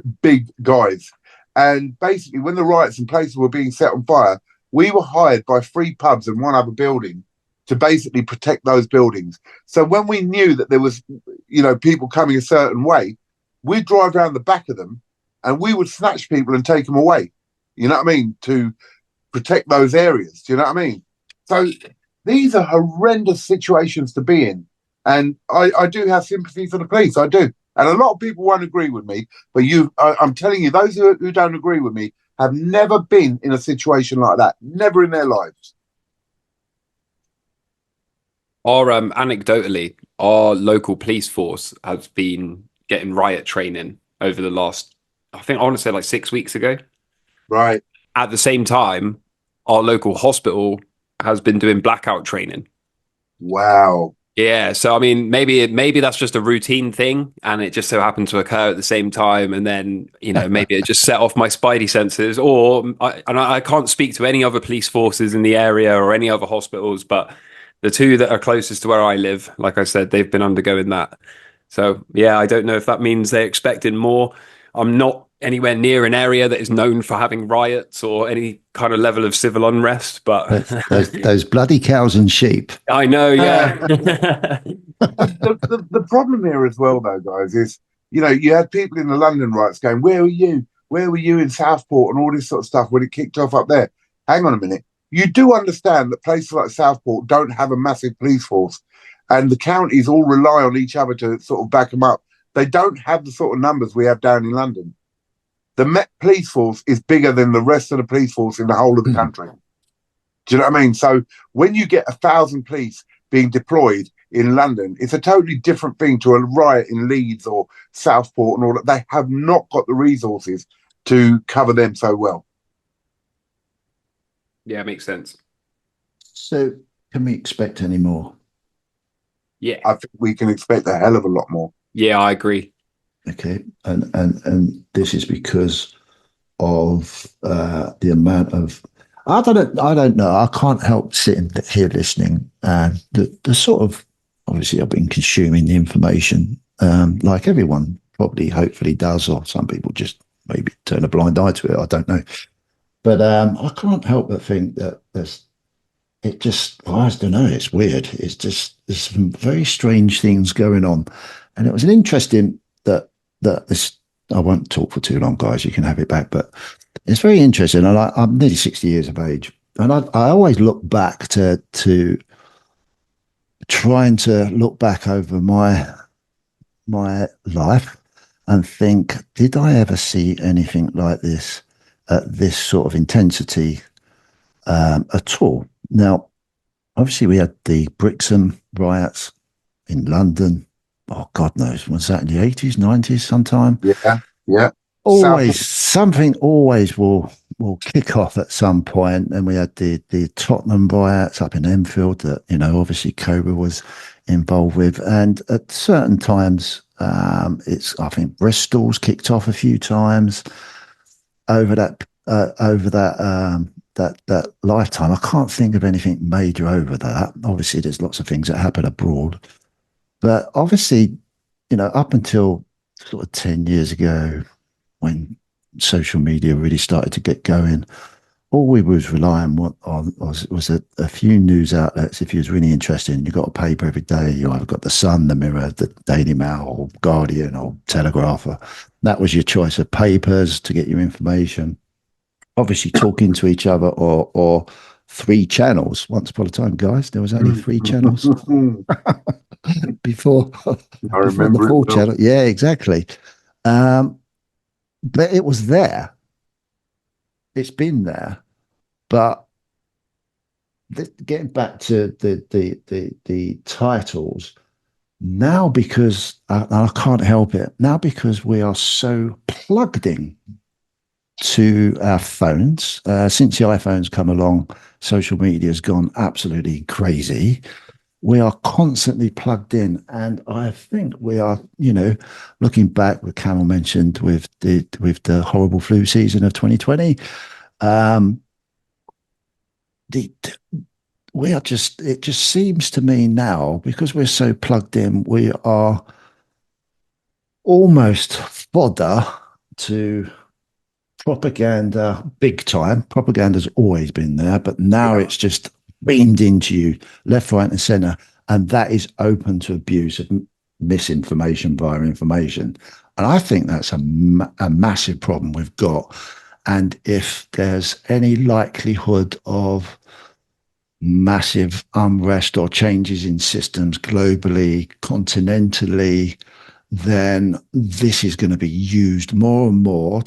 guys. And basically, when the riots and places were being set on fire, we were hired by 3 pubs and 1 other building to basically protect those buildings. So when we knew that there was, people coming a certain way, we'd drive around the back of them and we would snatch people and take them away. You know what I mean? To protect those areas. Do you know what I mean? So these are horrendous situations to be in. And I do have sympathy for the police. I do. And a lot of people won't agree with me. But I'm telling you, those who don't agree with me have never been in a situation like that. Never in their lives. Anecdotally, our local police force has been getting riot training over the last, I want to say like 6 weeks ago. Right. At the same time, our local hospital has been doing blackout training. Wow. Yeah, so I mean, maybe that's just a routine thing, and it just so happened to occur at the same time, and then maybe it just set off my spidey senses. Or I can't speak to any other police forces in the area or any other hospitals, but the 2 that are closest to where I live, like I said, they've been undergoing that. So yeah, I don't know if that means they're expecting more. I'm not anywhere near an area that is known for having riots or any kind of level of civil unrest, but those bloody cows and sheep. I know, yeah. The problem here as well, though, guys, is you had people in the London riots going, "Where were you? Where were you in Southport?" and all this sort of stuff when it kicked off up there. Hang on a minute. You do understand that places like Southport don't have a massive police force, and the counties all rely on each other to sort of back them up. They don't have the sort of numbers we have down in London. The Met Police Force is bigger than the rest of the police force in the whole of the country. Do you know what I mean? So when you get 1,000 police being deployed in London, it's a totally different thing to a riot in Leeds or Southport and all that. They have not got the resources to cover them so well. Yeah, makes sense. So can we expect any more? Yeah. I think we can expect a hell of a lot more. Yeah, I agree. Okay, and this is because of the amount of I don't know. I can't help sitting here listening, and the sort of obviously I've been consuming the information like everyone probably hopefully does, or some people just maybe turn a blind eye to it. I don't know. But I can't help but think that it just, I don't know, it's weird. It's just, there's some very strange things going on. And it was an interesting that this, I won't talk for too long, guys, you can have it back, but it's very interesting. And I'm nearly 60 years of age. And I always look back to trying to look back over my life and think, did I ever see anything like this at this sort of intensity at all? Now, obviously, we had the Brixham riots in London. Oh, God knows, was that in the 80s, 90s sometime? Yeah, yeah. South. Always something always will kick off at some point. And we had the Tottenham riots up in Enfield that, you know, obviously Cobra was involved with. And at certain times, I think Bristol's kicked off a few times over that lifetime. I can't think of anything major over that. Obviously, there's lots of things that happen abroad, but obviously, you know, up until sort of 10 years ago, when social media really started to get going, all we was relying on was a few news outlets. If you was really interested, you got a paper every day. You either got the Sun, the Mirror, the Daily Mail, or Guardian, or Telegraph. That was your choice of papers to get your information. Obviously, talking to each other, or three channels. Once upon a time, guys, there was only three channels before I before the remember fourth it well. channel. Yeah, exactly. But it was there. It's been there. But getting back to the titles now, because I can't help it now, because we are so plugged in to our phones. Since the iPhone's come along, social media has gone absolutely crazy. We are constantly plugged in, and I think we are, you know, looking back, what Camel mentioned with the horrible flu season of 2020. The we are just, it just seems to me now, because we're so plugged in, we are almost fodder to propaganda big time. Propaganda's always been there, but now Yeah. it's just beamed into you left, right, and center. And that is open to abuse of misinformation via information. And I think that's a massive problem we've got. And if there's any likelihood of massive unrest or changes in systems globally, continentally, then this is going to be used more and more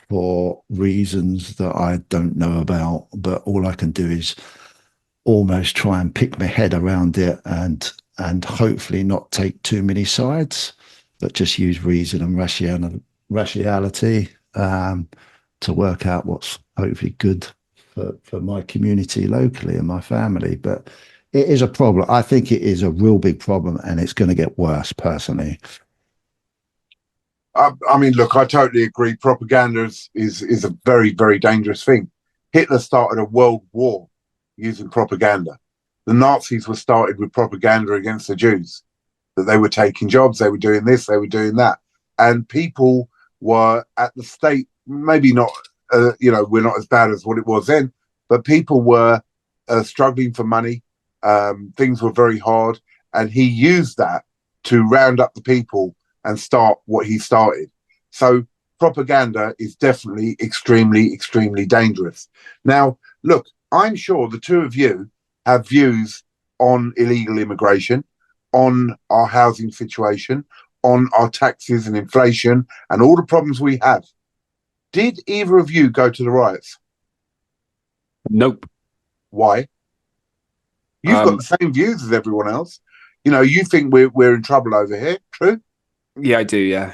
for reasons that I don't know about. But all I can do is almost try and pick my head around it, and hopefully not take too many sides, but just use reason and rationality to work out what's hopefully good for my community locally and my family. But it is a problem. I think it is a real big problem, and it's going to get worse, personally. I mean, look, I totally agree. Propaganda is a very, very dangerous thing. Hitler started a world war using propaganda. The Nazis were started with propaganda against the Jews, that they were taking jobs, they were doing this, they were doing that. And people were at the state, maybe not, you know, we're not as bad as what it was then, but people were struggling for money. Things were very hard. And he used that to round up the people and start what he started. So propaganda is definitely extremely, extremely dangerous. Now, look, I'm sure the two of you have views on illegal immigration, on our housing situation, on our taxes and inflation and all the problems we have. Did either of you go to the riots? Nope. Why? You've got the same views as everyone else. You know, you think we're in trouble over here. True? Yeah, I do. Yeah.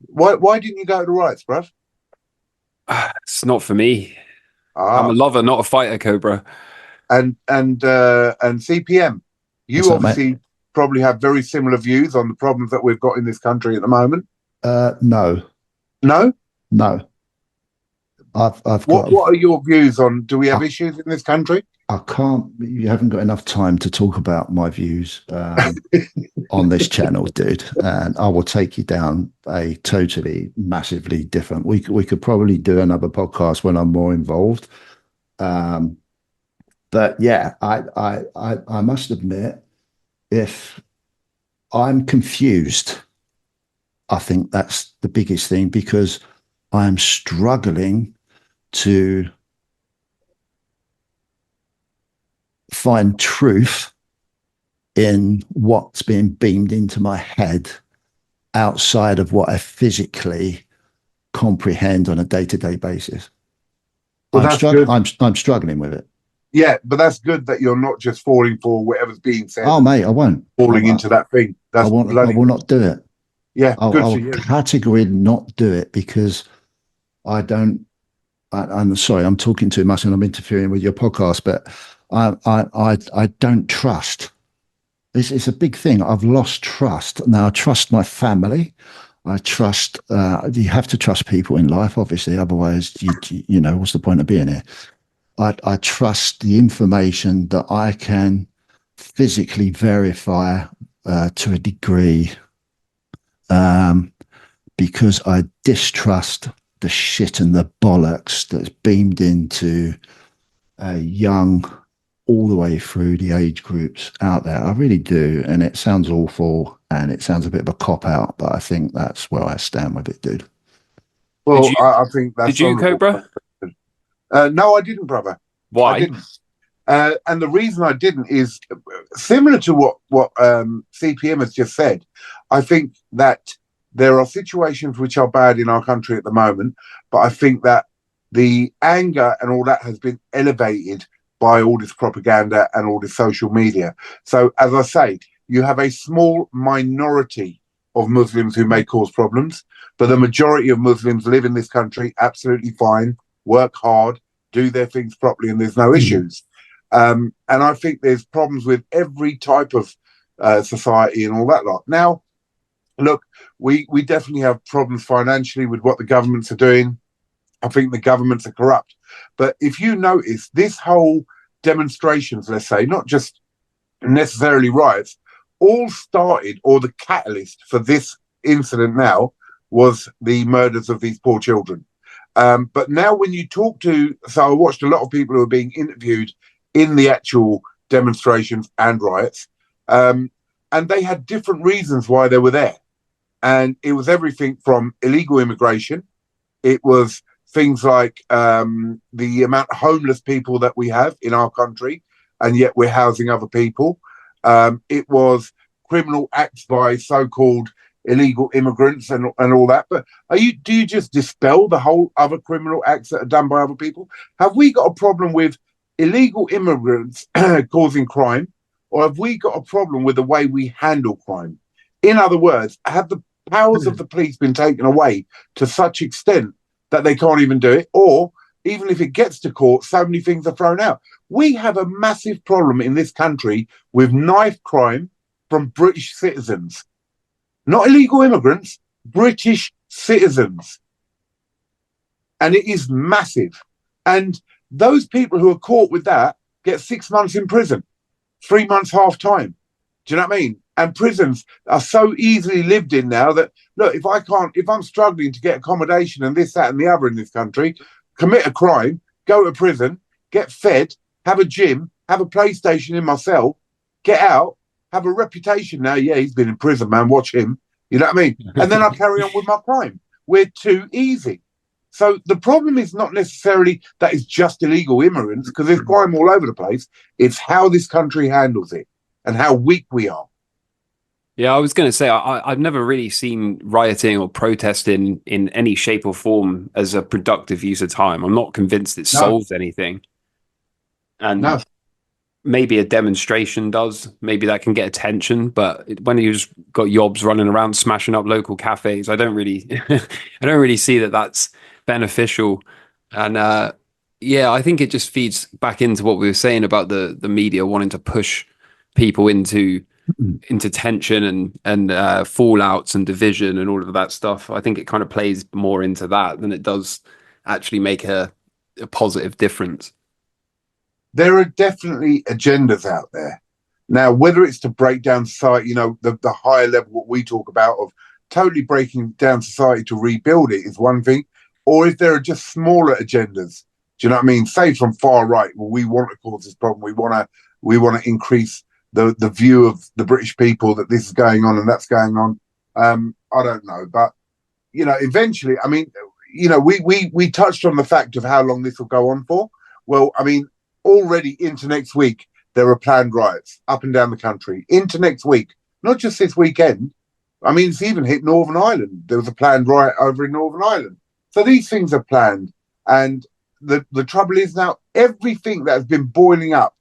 Why didn't you go to the riots, bruv? It's not for me. I'm a lover, not a fighter, Cobra. And CPM, you What's that, obviously probably have very similar views on the problems that we've got in this country at the moment. No. No? No. I've What got. What are your views on? Do we have issues in this country? I can't. You haven't got enough time to talk about my views. on this channel, dude, and I will take you down a totally massively different. We could probably do another podcast when I'm more involved. But yeah, I must admit, if I'm confused, I think that's the biggest thing, because I'm struggling to find truth in what's being beamed into my head outside of what I physically comprehend on a day-to-day basis. Well, that's good. I'm struggling with it. Yeah, but that's good that you're not just falling for whatever's being said. Oh, mate, I won't. Falling into that thing. That's I will not do it. Yeah, good for I'll you. categorically not do it, because I'm sorry, I'm talking too much and I'm interfering with your podcast, but I don't trust. It's a big thing. I've lost trust. Now I trust my family. I trust. You have to trust people in life, obviously. Otherwise, you know, what's the point of being here? I trust the information that I can physically verify to a degree, because I distrust the shit and the bollocks that's beamed into a young, all the way through the age groups out there. I really do. And it sounds awful and it sounds a bit of a cop out, but I think that's where I stand with it, dude. Well, I think that's... Did you, Cobra? No, I didn't, brother. Why? I didn't. And the reason I didn't is similar to what CPM has just said. I think that there are situations which are bad in our country at the moment, but I think that the anger and all that has been elevated by all this propaganda and all this social media. So, as I say, you have a small minority of Muslims who may cause problems, but the majority of Muslims live in this country absolutely fine, work hard, do their things properly, and there's no issues. And I think there's problems with every type of society and all that lot. Now, look, we definitely have problems financially with what the governments are doing. I think the governments are corrupt. But if you notice, this whole demonstrations, let's say, not just necessarily riots, all started, or the catalyst for this incident now was the murders of these poor children. But now when you talk to, so I watched a lot of people who are being interviewed in the actual demonstrations and riots, and they had different reasons why they were there. And it was everything from illegal immigration. It was things like the amount of homeless people that we have in our country, and yet we're housing other people. It was criminal acts by so-called illegal immigrants and all that. But do you just dispel the whole other criminal acts that are done by other people? Have we got a problem with illegal immigrants causing crime, or have we got a problem with the way we handle crime? In other words, have the powers of the police been taken away to such extent that they can't even do it? Or even if it gets to court, so many things are thrown out. We have a massive problem in this country with knife crime from British citizens. Not illegal immigrants, British citizens. And it is massive. And those people who are caught with that get 6 months in prison, 3 months half time. Do you know what I mean? And prisons are so easily lived in now that, look, if I'm struggling to get accommodation and this, that, and the other in this country, commit a crime, go to prison, get fed, have a gym, have a PlayStation in my cell, get out, have a reputation now. Yeah, he's been in prison, man. Watch him. You know what I mean? And then I carry on with my crime. We're too easy. So the problem is not necessarily that it's just illegal immigrants, because there's crime all over the place. It's how this country handles it and how weak we are. Yeah, I was going to say, I've never really seen rioting or protesting in any shape or form as a productive use of time. I'm not convinced it solves anything. And maybe a demonstration does. Maybe that can get attention. But when you just got yobs running around smashing up local cafes, I don't really, I don't really see that that's beneficial. And yeah, I think it just feeds back into what we were saying about the media wanting to push people into tension and fallouts and division and all of that stuff. I think it kind of plays more into that than it does actually make a positive difference. There are definitely agendas out there. Now, whether it's to break down society, you know, the higher level, what we talk about of totally breaking down society to rebuild it is one thing, or if there are just smaller agendas, do you know what I mean? Say from far right, well, we want to cause this problem. We want to increase the view of the British people that this is going on and that's going on. I don't know, but you know, eventually, I mean, you know, we touched on the fact of how long this will go on for. Well, I mean, already into next week there are planned riots up and down the country. Into next week, not just this weekend. I mean, it's even hit Northern Ireland. There was a planned riot over in Northern Ireland. So these things are planned, and the trouble is now everything that has been boiling up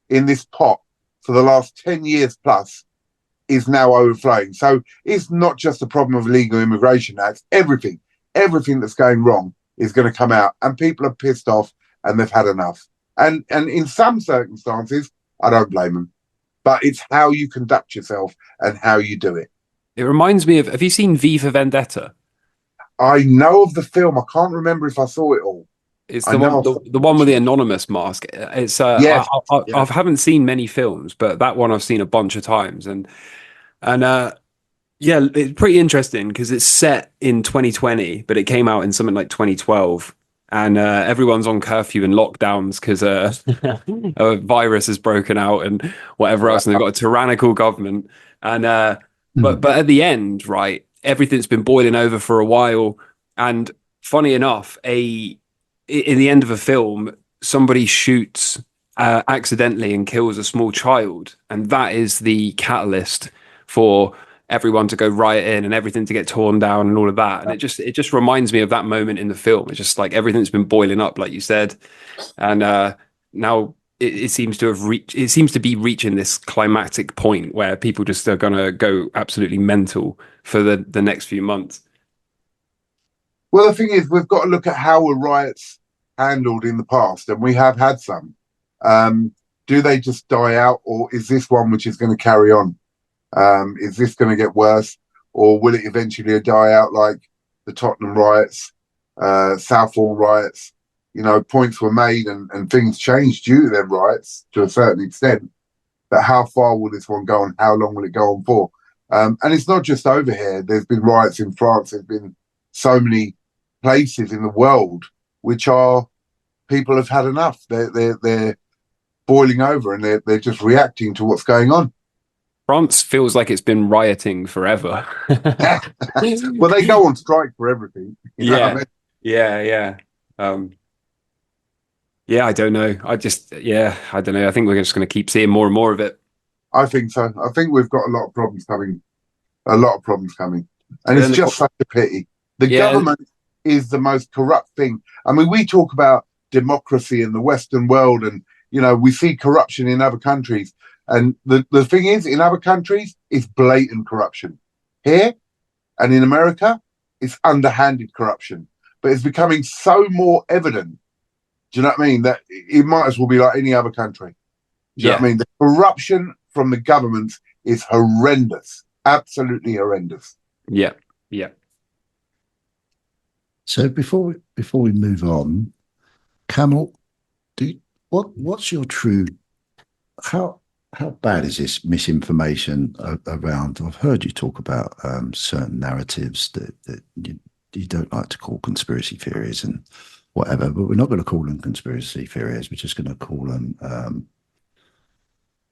in this pot for the last 10 years plus is now overflowing. So it's not just a problem of illegal immigration now, it's everything. Everything that's going wrong is going to come out, and people are pissed off and they've had enough. And in some circumstances, I don't blame them. But it's how you conduct yourself and how you do it. It reminds me of, have you seen V for Vendetta? I know of the film. I can't remember if I saw it all. It's the one, the one with the anonymous mask. It's Yes. I haven't seen many films, but that one I've seen a bunch of times, and yeah, it's pretty interesting because it's set in 2020, but it came out in something like 2012, and everyone's on curfew and lockdowns because a virus has broken out and whatever else, and they've got a tyrannical government. And but at the end, right, everything's been boiling over for a while, and funny enough, in the end of a film, somebody shoots accidentally and kills a small child, and that is the catalyst for everyone to go riot in and everything to get torn down and all of that. And it just reminds me of that moment in the film. It's just like everything's been boiling up, like you said, and now it seems to have reached. It seems to be reaching this climactic point where people just are going to go absolutely mental for the next few months. Well, the thing is, we've got to look at how were riots handled in the past, and we have had some. Do they just die out, or is this one which is going to carry on? Is this going to get worse, or will it eventually die out like the Tottenham riots, Southall riots? You know, points were made and things changed due to them riots to a certain extent. But how far will this one go, and how long will it go on for? And it's not just over here. There's been riots in France. There's been so many places in the world which are people have had enough. They're boiling over, and they're just reacting to what's going on. France feels like it's been rioting forever. Well, they go on strike for everything. You know what I mean? Yeah. Yeah, I don't know. I don't know. I think we're just going to keep seeing more and more of it. I think so. I think we've got a lot of problems coming. And it's just such a pity. The government is the most corrupt thing. I mean, we talk about democracy in the Western world, and you know, we see corruption in other countries. And the thing is, in other countries, it's blatant corruption. Here and in America, it's underhanded corruption. But it's becoming so more evident, do you know what I mean, that it might as well be like any other country. Do you know what I mean? The corruption from the government is horrendous. Absolutely horrendous. Yeah. So before we move on, Camel, what's your true how bad is this misinformation around? I've heard you talk about certain narratives that you don't like to call conspiracy theories and whatever, but we're not going to call them conspiracy theories. We're just going to call them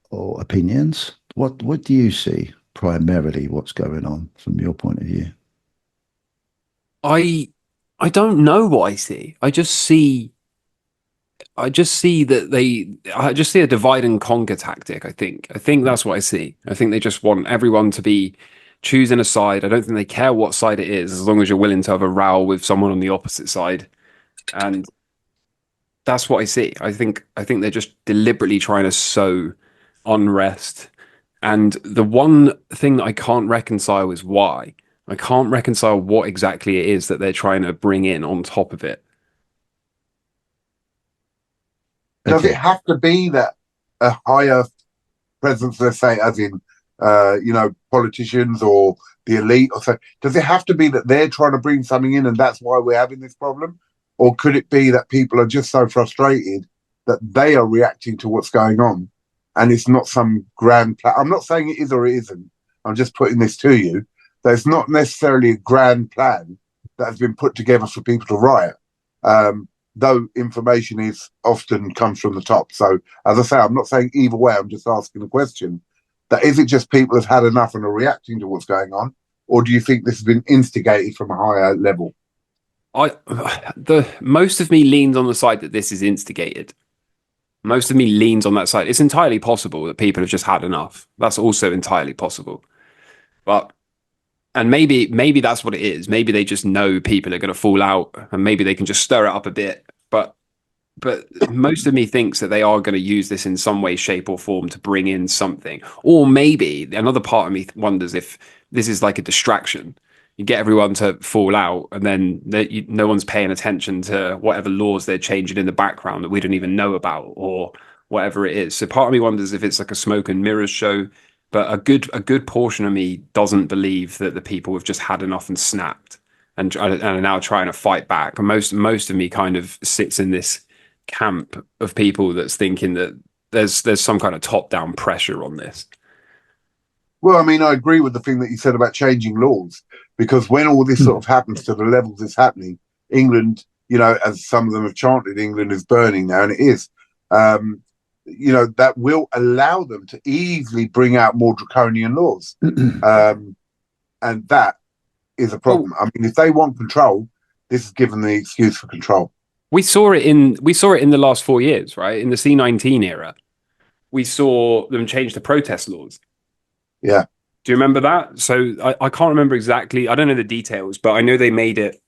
or opinions. What do you see primarily? What's going on from your point of view? I don't know what I see. I just see a divide and conquer tactic. I think that's what I see. I think they just want everyone to be choosing a side. I don't think they care what side it is, as long as you're willing to have a row with someone on the opposite side. And that's what I see. I think they're just deliberately trying to sow unrest. And the one thing that I can't reconcile is why. I can't reconcile what exactly it is that they're trying to bring in on top of it. Does it have to be that a higher presence, let's say, as in, politicians or the elite, or so? Does it have to be that they're trying to bring something in, and that's why we're having this problem, or could it be that people are just so frustrated that they are reacting to what's going on, and it's not some grand plan. I'm not saying it is or it isn't. I'm just putting this to you. There's not necessarily a grand plan that has been put together for people to riot. Though information is often comes from the top. So as I say, I'm not saying either way. I'm just asking the question: that is it just people have had enough and are reacting to what's going on, or do you think this has been instigated from a higher level? The most of me leans on the side that this is instigated. Most of me leans on that side. It's entirely possible that people have just had enough. That's also entirely possible. But and maybe that's what it is. Maybe they just know people are going to fall out, and maybe they can just stir it up a bit. But most of me thinks that they are going to use this in some way, shape, or form to bring in something. Or maybe another part of me wonders if this is like a distraction. You get everyone to fall out, and then no one's paying attention to whatever laws they're changing in the background that we don't even know about, or whatever it is. So part of me wonders if it's like a smoke and mirrors show. But a good portion of me doesn't believe that the people have just had enough and snapped and are now trying to fight back. And most of me kind of sits in this camp of people that's thinking that there's some kind of top-down pressure on this. Well, I mean, I agree with the thing that you said about changing laws, because when all this sort of happens to the levels it's happening, England, as some of them have chanted, England is burning now, and it is. That will allow them to easily bring out more draconian laws, and that is a problem. I mean, if they want control, this is given the excuse for control. We saw it in the last 4 years, right? In the C19 era, we saw them change the protest laws. Yeah. Do you remember that? So I can't remember exactly. I don't know the details, but I know they made it.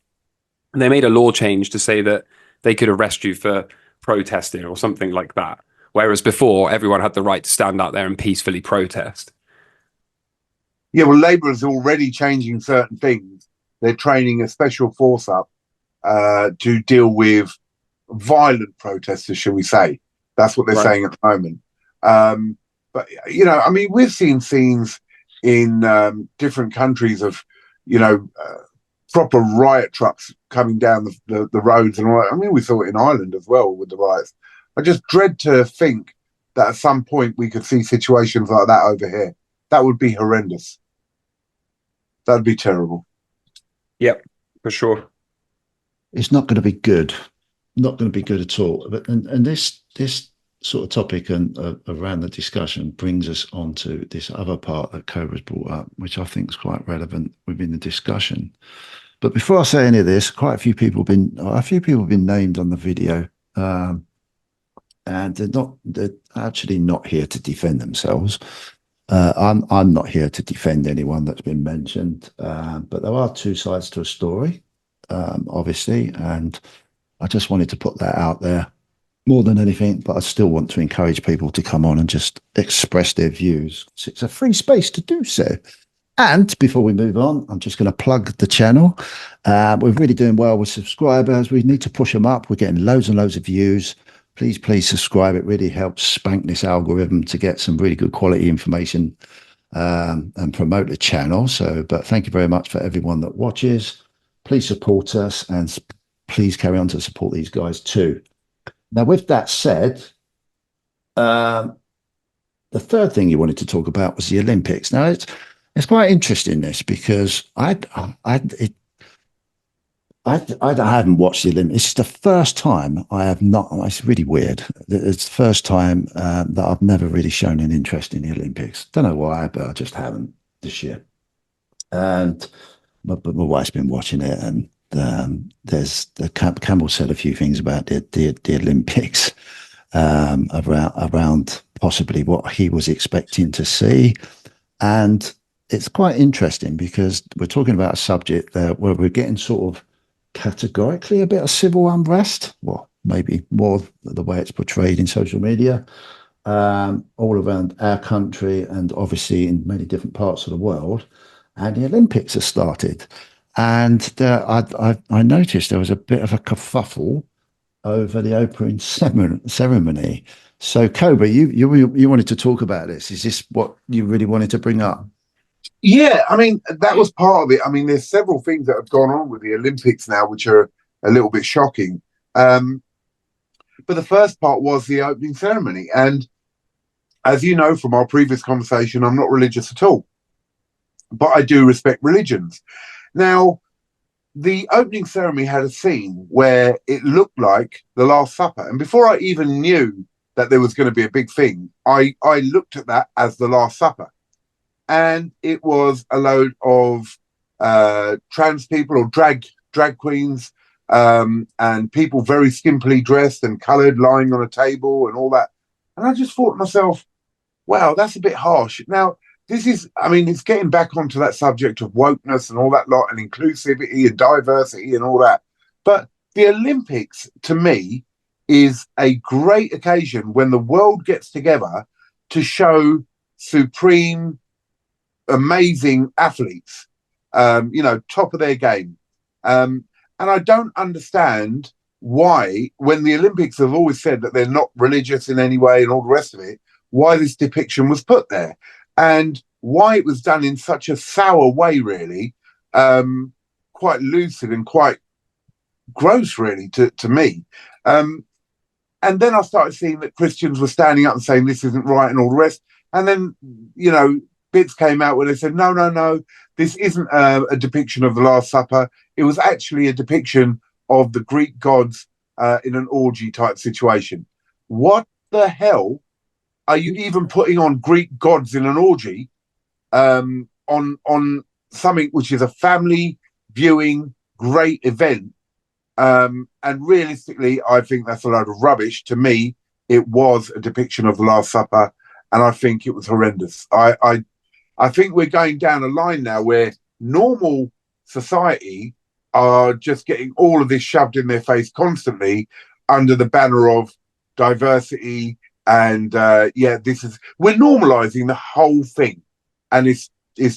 They made a law change to say that they could arrest you for protesting or something like that. Whereas before, everyone had the right to stand out there and peacefully protest. Yeah, well, Labour is already changing certain things. They're training a special force up to deal with violent protesters, shall we say. That's what they're saying at the moment. But, I mean, we've seen scenes in different countries of, proper riot trucks coming down the roads and all that. I mean, we saw it in Ireland as well with the riots. I just dread to think that at some point we could see situations like that over here. That would be horrendous. That'd be terrible. Yep, for sure. It's not going to be good. Not going to be good at all. But and this sort of topic and around the discussion brings us on to this other part that Cobra's brought up, which I think is quite relevant within the discussion. But before I say any of this, a few people have been named on the video, and they're actually not here to defend themselves. I'm not here to defend anyone that's been mentioned, but there are two sides to a story, obviously, and I just wanted to put that out there more than anything. But I still want to encourage people to come on and just express their views. It's a free space to do so. And before we move on, I'm just going to plug the channel. We're really doing well with subscribers. We need to push them up. We're getting loads and loads of views. Please subscribe. It really helps spank this algorithm to get some really good quality information and promote the channel. But thank you very much for everyone that watches. Please support us and please carry on to support these guys too. Now, with that said, the third thing you wanted to talk about was the Olympics. Now, it's quite interesting this because I haven't watched the Olympics. It's the first time I have not. It's really weird. It's the first time that I've never really shown an interest in the Olympics. Don't know why, but I just haven't this year. And my wife's been watching it, and Campbell said a few things about the Olympics around possibly what he was expecting to see, and it's quite interesting because we're talking about a subject where we're getting sort of categorically a bit of civil unrest. Well, maybe more the way it's portrayed in social media, all around our country and obviously in many different parts of the world. And the Olympics have started. And I noticed there was a bit of a kerfuffle over the opening ceremony. So, Cobra, you wanted to talk about this. Is this what you really wanted to bring up? Yeah, I mean, that was part of it. I mean, there's several things that have gone on with the Olympics now, which are a little bit shocking. But the first part was the opening ceremony. And as you know from our previous conversation, I'm not religious at all, but I do respect religions. Now, the opening ceremony had a scene where it looked like the Last Supper. And before I even knew that there was going to be a big thing, I looked at that as the Last Supper. And it was a load of trans people or drag queens, and people very skimpily dressed and coloured lying on a table and all that. And I just thought to myself, wow, that's a bit harsh. Now, this is, I mean, it's getting back onto that subject of wokeness and all that lot and inclusivity and diversity and all that. But the Olympics, to me, is a great occasion when the world gets together to show supreme, amazing athletes, top of their game. And I don't understand why, when the Olympics have always said that they're not religious in any way and all the rest of it, why this depiction was put there and why it was done in such a sour way, really, quite lucid and quite gross, really, to me. And then I started seeing that Christians were standing up and saying this isn't right and all the rest. And then, bits came out where they said, no, this isn't a depiction of the Last Supper. It was actually a depiction of the Greek gods in an orgy type situation. What the hell are you even putting on Greek gods in an orgy on something which is a family viewing great event? And realistically, I think that's a load of rubbish. To me, it was a depiction of the Last Supper, and I think it was horrendous. I think we're going down a line now where normal society are just getting all of this shoved in their face constantly under the banner of diversity. And we're normalizing the whole thing, and it's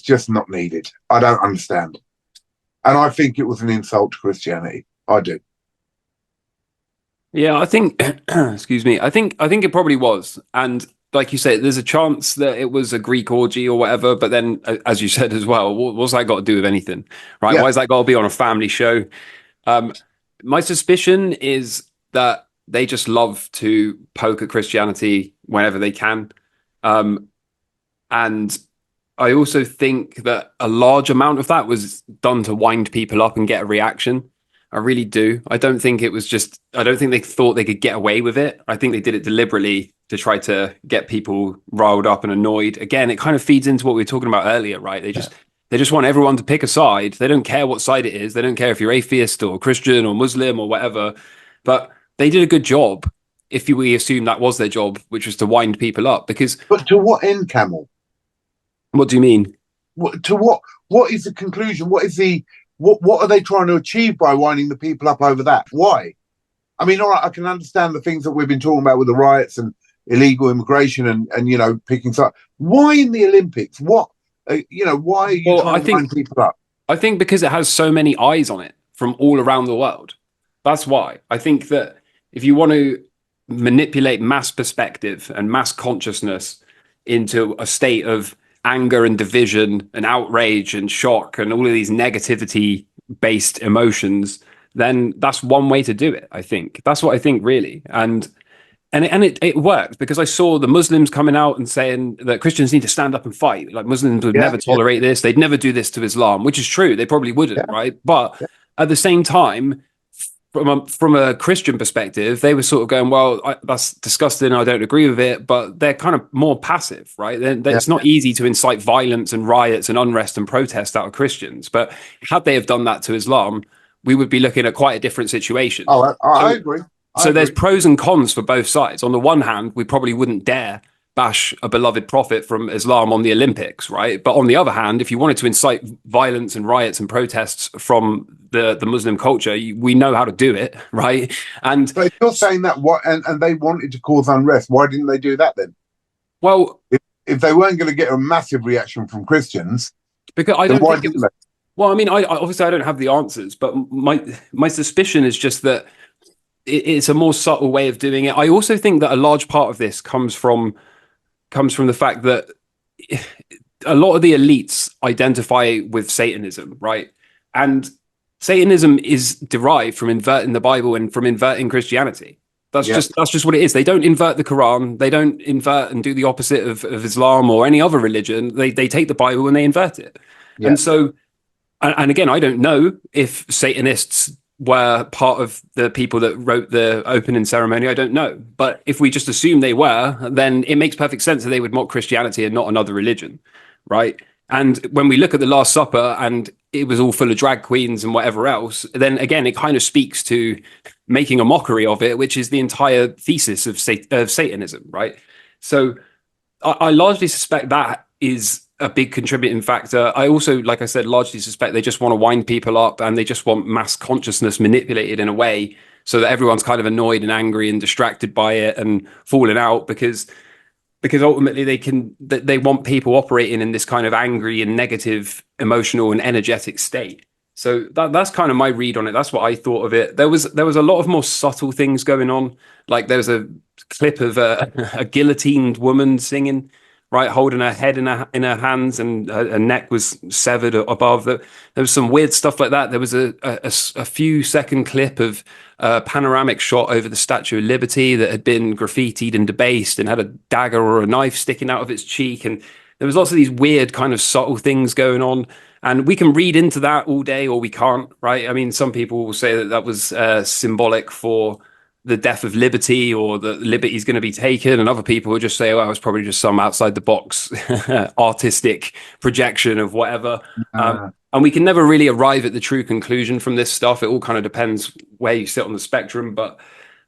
just not needed. I don't understand, and I think it was an insult to Christianity. I do. Yeah, I think. Excuse me. I think it probably was, and like you say, there's a chance that it was a Greek orgy or whatever. But then, as you said as well, what's that got to do with anything, right? Yeah. Why has that got to be on a family show? My suspicion is that they just love to poke at Christianity whenever they can. And I also think that a large amount of that was done to wind people up and get a reaction. I really do. I don't think they thought they could get away with it. I think they did it deliberately to try to get people riled up and annoyed. Again, it kind of feeds into what we were talking about earlier, right? They just want everyone to pick a side. They don't care what side it is. They don't care if you're atheist or Christian or Muslim or whatever. But they did a good job if we assume that was their job, which was to wind people up. But to what end, Camel? What do you mean? What is the conclusion? What are they trying to achieve by winding the people up over that? Why? I mean, all right, I can understand the things that we've been talking about with the riots and illegal immigration and picking stuff. Why in the Olympics? Why are you trying to wind people up? I think because it has so many eyes on it from all around the world. That's why. I think that if you want to manipulate mass perspective and mass consciousness into a state of anger and division and outrage and shock and all of these negativity based emotions, then that's one way to do it. I think that's what I think, really. And it worked, because I saw the Muslims coming out and saying that Christians need to stand up and fight. Like, Muslims would never tolerate this. They'd never do this to Islam, which is true. They probably wouldn't, right? But at the same time, from a Christian perspective, they were sort of going, well, that's disgusting. I don't agree with it. But they're kind of more passive, right? It's not easy to incite violence and riots and unrest and protest out of Christians. But had they have done that to Islam, we would be looking at quite a different situation. Oh, I agree. There's pros and cons for both sides. On the one hand, we probably wouldn't dare bash a beloved prophet from Islam on the Olympics, right? But on the other hand, if you wanted to incite violence and riots and protests from the Muslim culture, we know how to do it, right? And but if you're saying that, and they wanted to cause unrest, why didn't they do that then? Well, if they weren't going to get a massive reaction from Christians, because I don't think it was. Well, I mean, I obviously I don't have the answers, but my suspicion is just that it's a more subtle way of doing it. I also think that a large part of this comes from the fact that a lot of the elites identify with Satanism, right? And Satanism is derived from inverting the Bible and from inverting Christianity. That's just what it is. They don't invert the Quran. They don't invert and do the opposite of Islam or any other religion. They take the Bible and they invert it. Yeah. And so, and again, I don't know if Satanists were part of the people that wrote the opening ceremony. I don't know. But if we just assume they were, then it makes perfect sense that they would mock Christianity and not another religion, right? And when we look at the Last Supper and it was all full of drag queens and whatever else, then again, it kind of speaks to making a mockery of it, which is the entire thesis of Satanism, right? So I largely suspect that is a big contributing factor. I also, like I said, largely suspect they just want to wind people up and they just want mass consciousness manipulated in a way so that everyone's kind of annoyed and angry and distracted by it and falling out because ultimately they want people operating in this kind of angry and negative emotional and energetic state. So that's kind of my read on it. That's what I thought of it. There was a lot of more subtle things going on. Like there was a clip of a guillotined woman singing, right, holding her head in her hands, and her neck was severed above. There was some weird stuff like that. There was a few second clip of a panoramic shot over the Statue of Liberty that had been graffitied and debased and had a dagger or a knife sticking out of its cheek. And there was lots of these weird kind of subtle things going on. And we can read into that all day or we can't, right? I mean, some people will say that was symbolic for the death of liberty or that liberty is going to be taken. And other people will just say, well, it's probably just some outside the box artistic projection of whatever. And we can never really arrive at the true conclusion from this stuff. It all kind of depends where you sit on the spectrum. But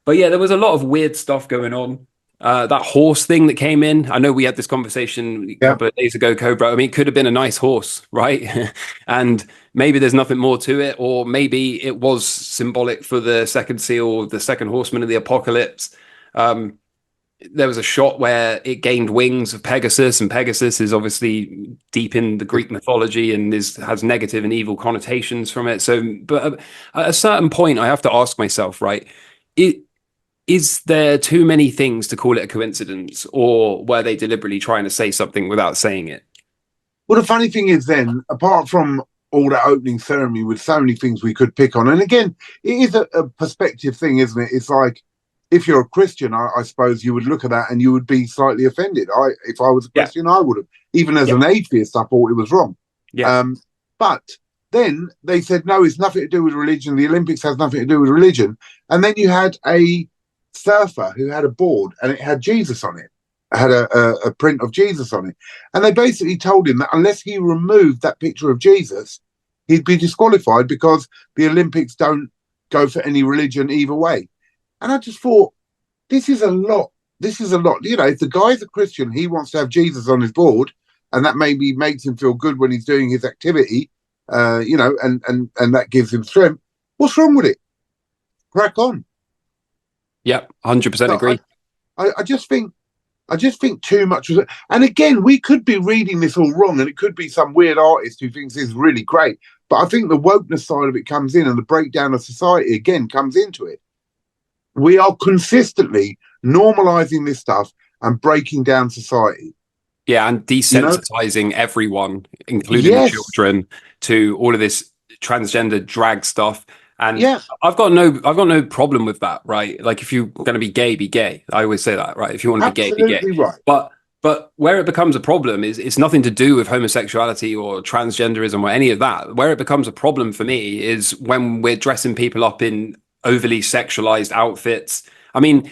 yeah, there was a lot of weird stuff going on. That horse thing that came in, I know we had this conversation a couple of days ago, Cobra. I mean, it could have been a nice horse, right? And maybe there's nothing more to it, or maybe it was symbolic for the second seal, the second horseman of the apocalypse. There was a shot where it gained wings of Pegasus, and Pegasus is obviously deep in the Greek mythology and has negative and evil connotations from it. So, but at a certain point, I have to ask myself, right? Is there too many things to call it a coincidence, or were they deliberately trying to say something without saying it? Well, the funny thing is then, apart from all that opening ceremony with so many things we could pick on, and again, it is a perspective thing, isn't it? It's like, if you're a Christian, I suppose you would look at that and you would be slightly offended. If I was a Christian, I would have. Even as an atheist, I thought it was wrong. But then they said, no, it's nothing to do with religion. The Olympics has nothing to do with religion. And then you had a surfer who had a board and it had Jesus on it. It had a print of Jesus on it. And they basically told him that unless he removed that picture of Jesus, he'd be disqualified because the Olympics don't go for any religion either way. And I just thought, this is a lot. You know, if the guy's a Christian, he wants to have Jesus on his board, and that maybe makes him feel good when he's doing his activity, you know, and that gives him strength. What's wrong with it? Crack on. Yeah, 100% agree. I just think too much was it. And again, we could be reading this all wrong, and it could be some weird artist who thinks this is really great. But I think the wokeness side of it comes in, and the breakdown of society again comes into it. We are consistently normalizing this stuff and breaking down society. Yeah, and desensitizing everyone, including the children, to all of this transgender drag stuff. And I've got no problem with that, right? Like, if you're going to be gay, be gay. I always say that, right? If you want to be gay, be gay. Right. But where it becomes a problem is it's nothing to do with homosexuality or transgenderism or any of that. Where it becomes a problem for me is when we're dressing people up in overly sexualized outfits. I mean,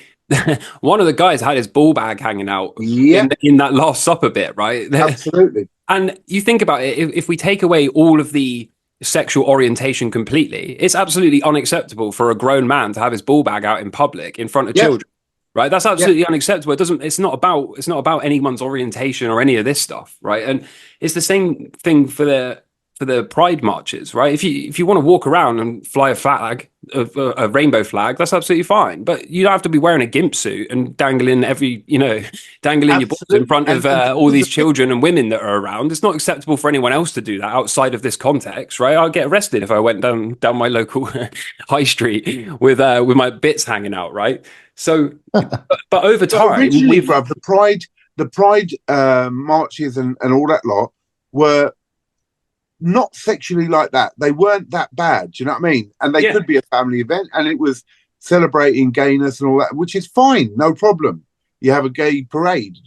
one of the guys had his ball bag hanging out in that Last Supper bit, right? Absolutely. And you think about it, if we take away all of the sexual orientation completely, it's absolutely unacceptable for a grown man to have his ball bag out in public in front of children, right? That's absolutely unacceptable. It's not about anyone's orientation or any of this stuff, right? And it's the same thing for the pride marches, right? If you want to walk around and fly a flag, a rainbow flag, that's absolutely fine. But you don't have to be wearing a gimp suit and dangling your balls in front of all these children and women that are around. It's not acceptable for anyone else to do that outside of this context, right? I'll get arrested if I went down my local high street with my bits hanging out, right? So, but over time, originally, the pride marches and all that lot were not sexually like that. They weren't that bad. Do you know what I mean? And they could be a family event, and it was celebrating gayness and all that, which is fine, no problem. You have a gay parade,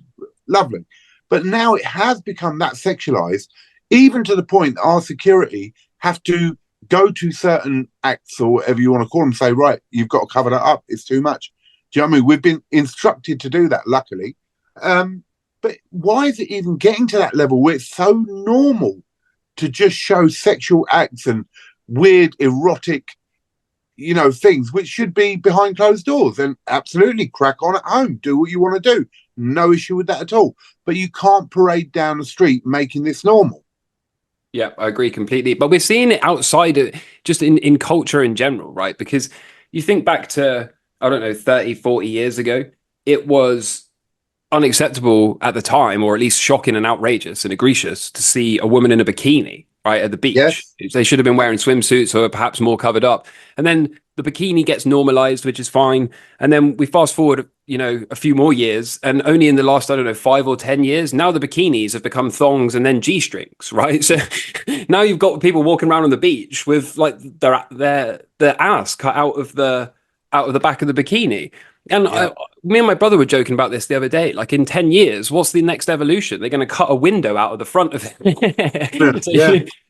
lovely. But now it has become that sexualized, even to the point that our security have to go to certain acts or whatever you want to call them, say, right, you've got to cover that up. It's too much. Do you know what I mean? We've been instructed to do that, luckily. But why is it even getting to that level where it's so normal to just show sexual acts and weird, erotic, things which should be behind closed doors? And absolutely crack on at home, do what you want to do. No issue with that at all. But you can't parade down the street making this normal. Yeah, I agree completely. But we're seeing it outside of just in culture in general, right? Because you think back to, I don't know, 30, 40 years ago, it was unacceptable at the time, or at least shocking and outrageous and egregious to see a woman in a bikini, right, at the beach. Yes. They should have been wearing swimsuits or perhaps more covered up. And then the bikini gets normalized, which is fine. And then we fast forward, a few more years, and only in the last, I don't know, 5 or 10 years, now the bikinis have become thongs and then G-strings, right? So now you've got people walking around on the beach with like their ass cut out of the back of the bikini. And me and my brother were joking about this the other day. Like, in 10 years, what's the next evolution? They're going to cut a window out of the front of it. Do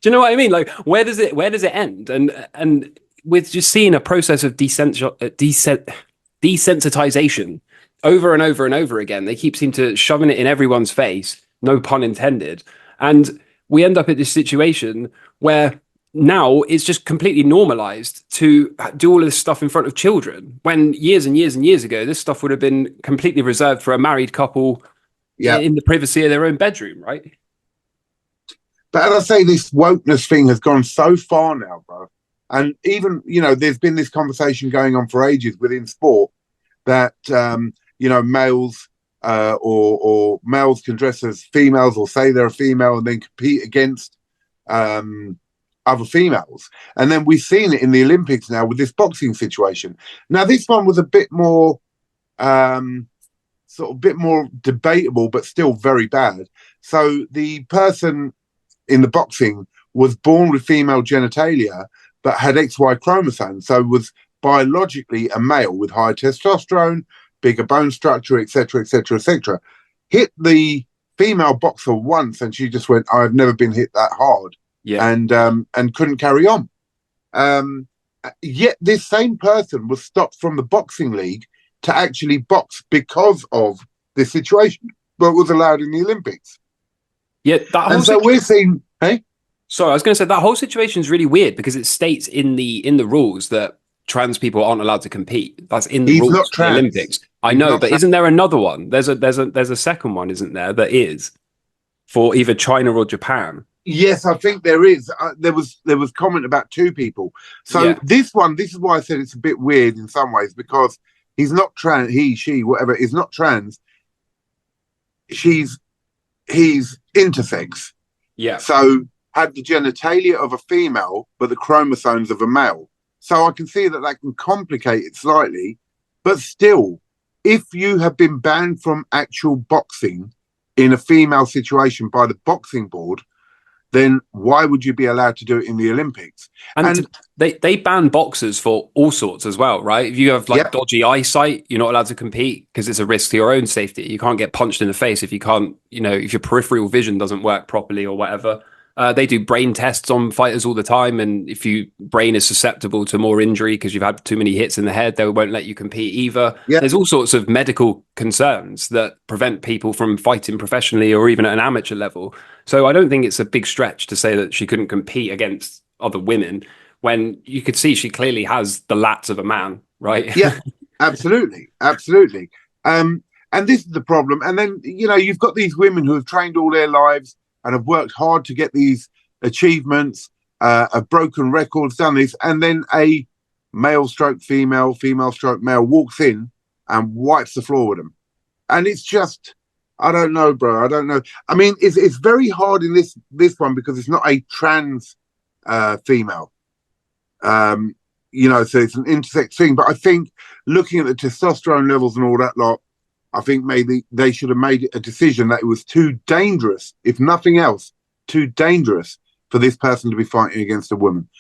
you know what I mean? Like, where does it end? And we're just seeing a process of desensitization over and over and over again. They keep seeming to shoving it in everyone's face, no pun intended. And we end up at this situation where now it's just completely normalized to do all of this stuff in front of children, when years and years and years ago, this stuff would have been completely reserved for a married couple in the privacy of their own bedroom, right? But as I say, this wokeness thing has gone so far now, bro. And even, there's been this conversation going on for ages within sport that, males or males can dress as females or say they're a female and then compete against other females. And then we've seen it in the Olympics now with this boxing situation. Now, this one was a bit more, bit more debatable, but still very bad. So the person in the boxing was born with female genitalia, but had XY chromosomes, so was biologically a male with high testosterone, bigger bone structure, etc., etc., etc. Hit the female boxer once, and she just went, "I've never been hit that hard," and couldn't carry on. Yet this same person was stopped from the boxing league to actually box because of this situation, but was allowed in the Olympics. Yeah, and so we're seeing, hey. Sorry, I was going to say that whole situation is really weird because it states in the rules that trans people aren't allowed to compete. That's in the rules for the Olympics. I know, but isn't there another one? There's a second one, isn't there? That is for either China or Japan. Yes, I think there is. There was comment about 2 people. So this is why I said it's a bit weird in some ways, because he's not trans. He, she, whatever is not trans. He's intersex. Yeah. So had the genitalia of a female, but the chromosomes of a male. So I can see that can complicate it slightly, but still, if you have been banned from actual boxing in a female situation by the boxing board, then why would you be allowed to do it in the Olympics? And they ban boxers for all sorts as well, right? If you have dodgy eyesight, you're not allowed to compete because it's a risk to your own safety. You can't get punched in the face if you can't, if your peripheral vision doesn't work properly or whatever. They do brain tests on fighters all the time, and if your brain is susceptible to more injury because you've had too many hits in the head, they won't let you compete either. There's all sorts of medical concerns that prevent people from fighting professionally or even at an amateur level. So I don't think it's a big stretch to say that she couldn't compete against other women when you could see she clearly has the lats of a man, right? Yeah, absolutely. And this is the problem. And then, you've got these women who have trained all their lives and have worked hard to get these achievements, have broken records, done this, and then a male stroke female, female stroke male walks in and wipes the floor with them. And it's just, I don't know, bro. I don't know. I mean, it's very hard in this one because it's not a trans female. So it's an intersex thing. But I think looking at the testosterone levels and all that lot, I think maybe they should have made a decision that it was too dangerous, if nothing else, too dangerous for this person to be fighting against a woman.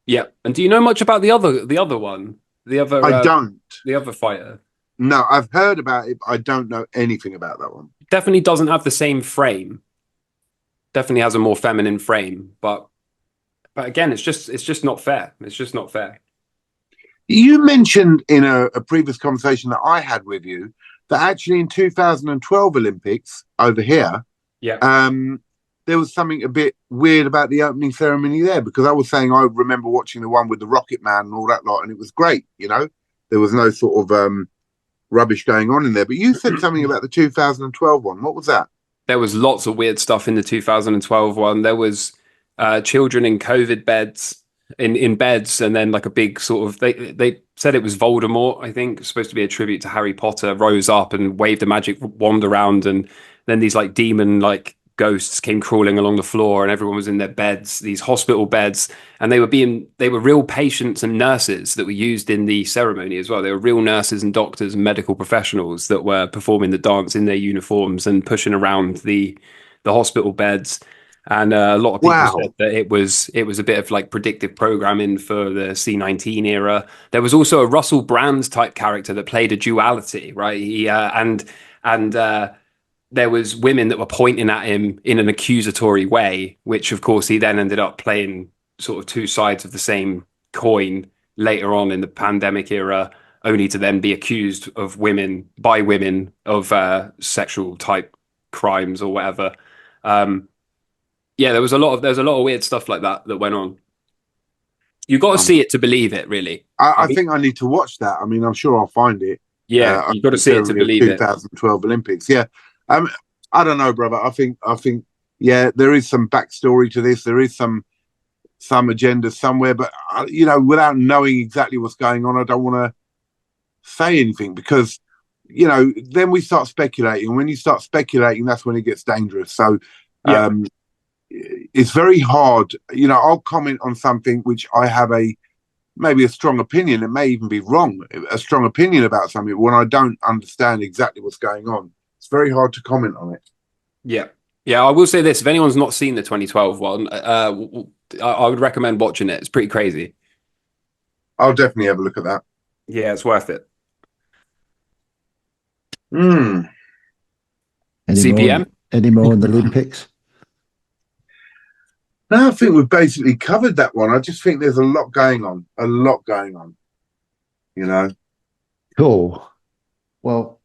Yeah. And do you know much about the other one? I don't. The other fighter? No, I've heard about it, but I don't know anything about that one. Definitely doesn't have the same frame. Definitely has a more feminine frame, but again, it's just not fair. It's just not fair. You mentioned in a previous conversation that I had with you that actually in 2012 Olympics over here, Yeah. there was something a bit weird about the opening ceremony there, because I was saying I remember watching the one with the Rocket Man and all that lot, and it was great. There was no sort of rubbish going on in there. But you said something about the 2012 one. What was that? There was lots of weird stuff in the 2012 one. There was children in COVID beds, in beds, and then like a big sort of they said it was Voldemort, I think, supposed to be a tribute to Harry Potter, rose up and waved a magic wand around, and then these like demon like ghosts came crawling along the floor, and everyone was in their beds, these hospital beds, and they were real patients and nurses that were used in the ceremony as well. They were real nurses and doctors and medical professionals that were performing the dance in their uniforms and pushing around the hospital beds. And a lot of people Wow. said that it was a bit of like predictive programming for the C-19 era. There was also a Russell Brand type character that played a duality, right? And there was women that were pointing at him in an accusatory way, which of course he then ended up playing sort of two sides of the same coin later on in the pandemic era, only to then be accused of women by women of sexual type crimes or whatever. Um, yeah, there's a lot of weird stuff like that that went on. You got to Um, see it to believe it, really. I think I need to watch that. I mean, I'm sure I'll find it. Yeah, you got to The see it to ceremony of believe it. 2012 Olympics. Yeah. I don't know, brother. I think, yeah, there is some backstory to this. There is some agenda somewhere, but without knowing exactly what's going on, I don't want to say anything, because then we start speculating. When you start speculating, that's when it gets dangerous. So Yeah, um, it's very hard. I'll comment on something which I have maybe a strong opinion. It may even be wrong. A strong opinion about something when I don't understand exactly what's going on. It's very hard to comment on it. yeah, yeah. I will say this: if anyone's not seen the 2012 one, I would recommend watching it. It's pretty crazy. I'll definitely have a look at that. Yeah, it's worth it. Mm. Any more? CPM? Any more in the Olympics? No, I think we've basically covered that one. I just think there's a lot going on. A lot going on. You know. Cool. Well,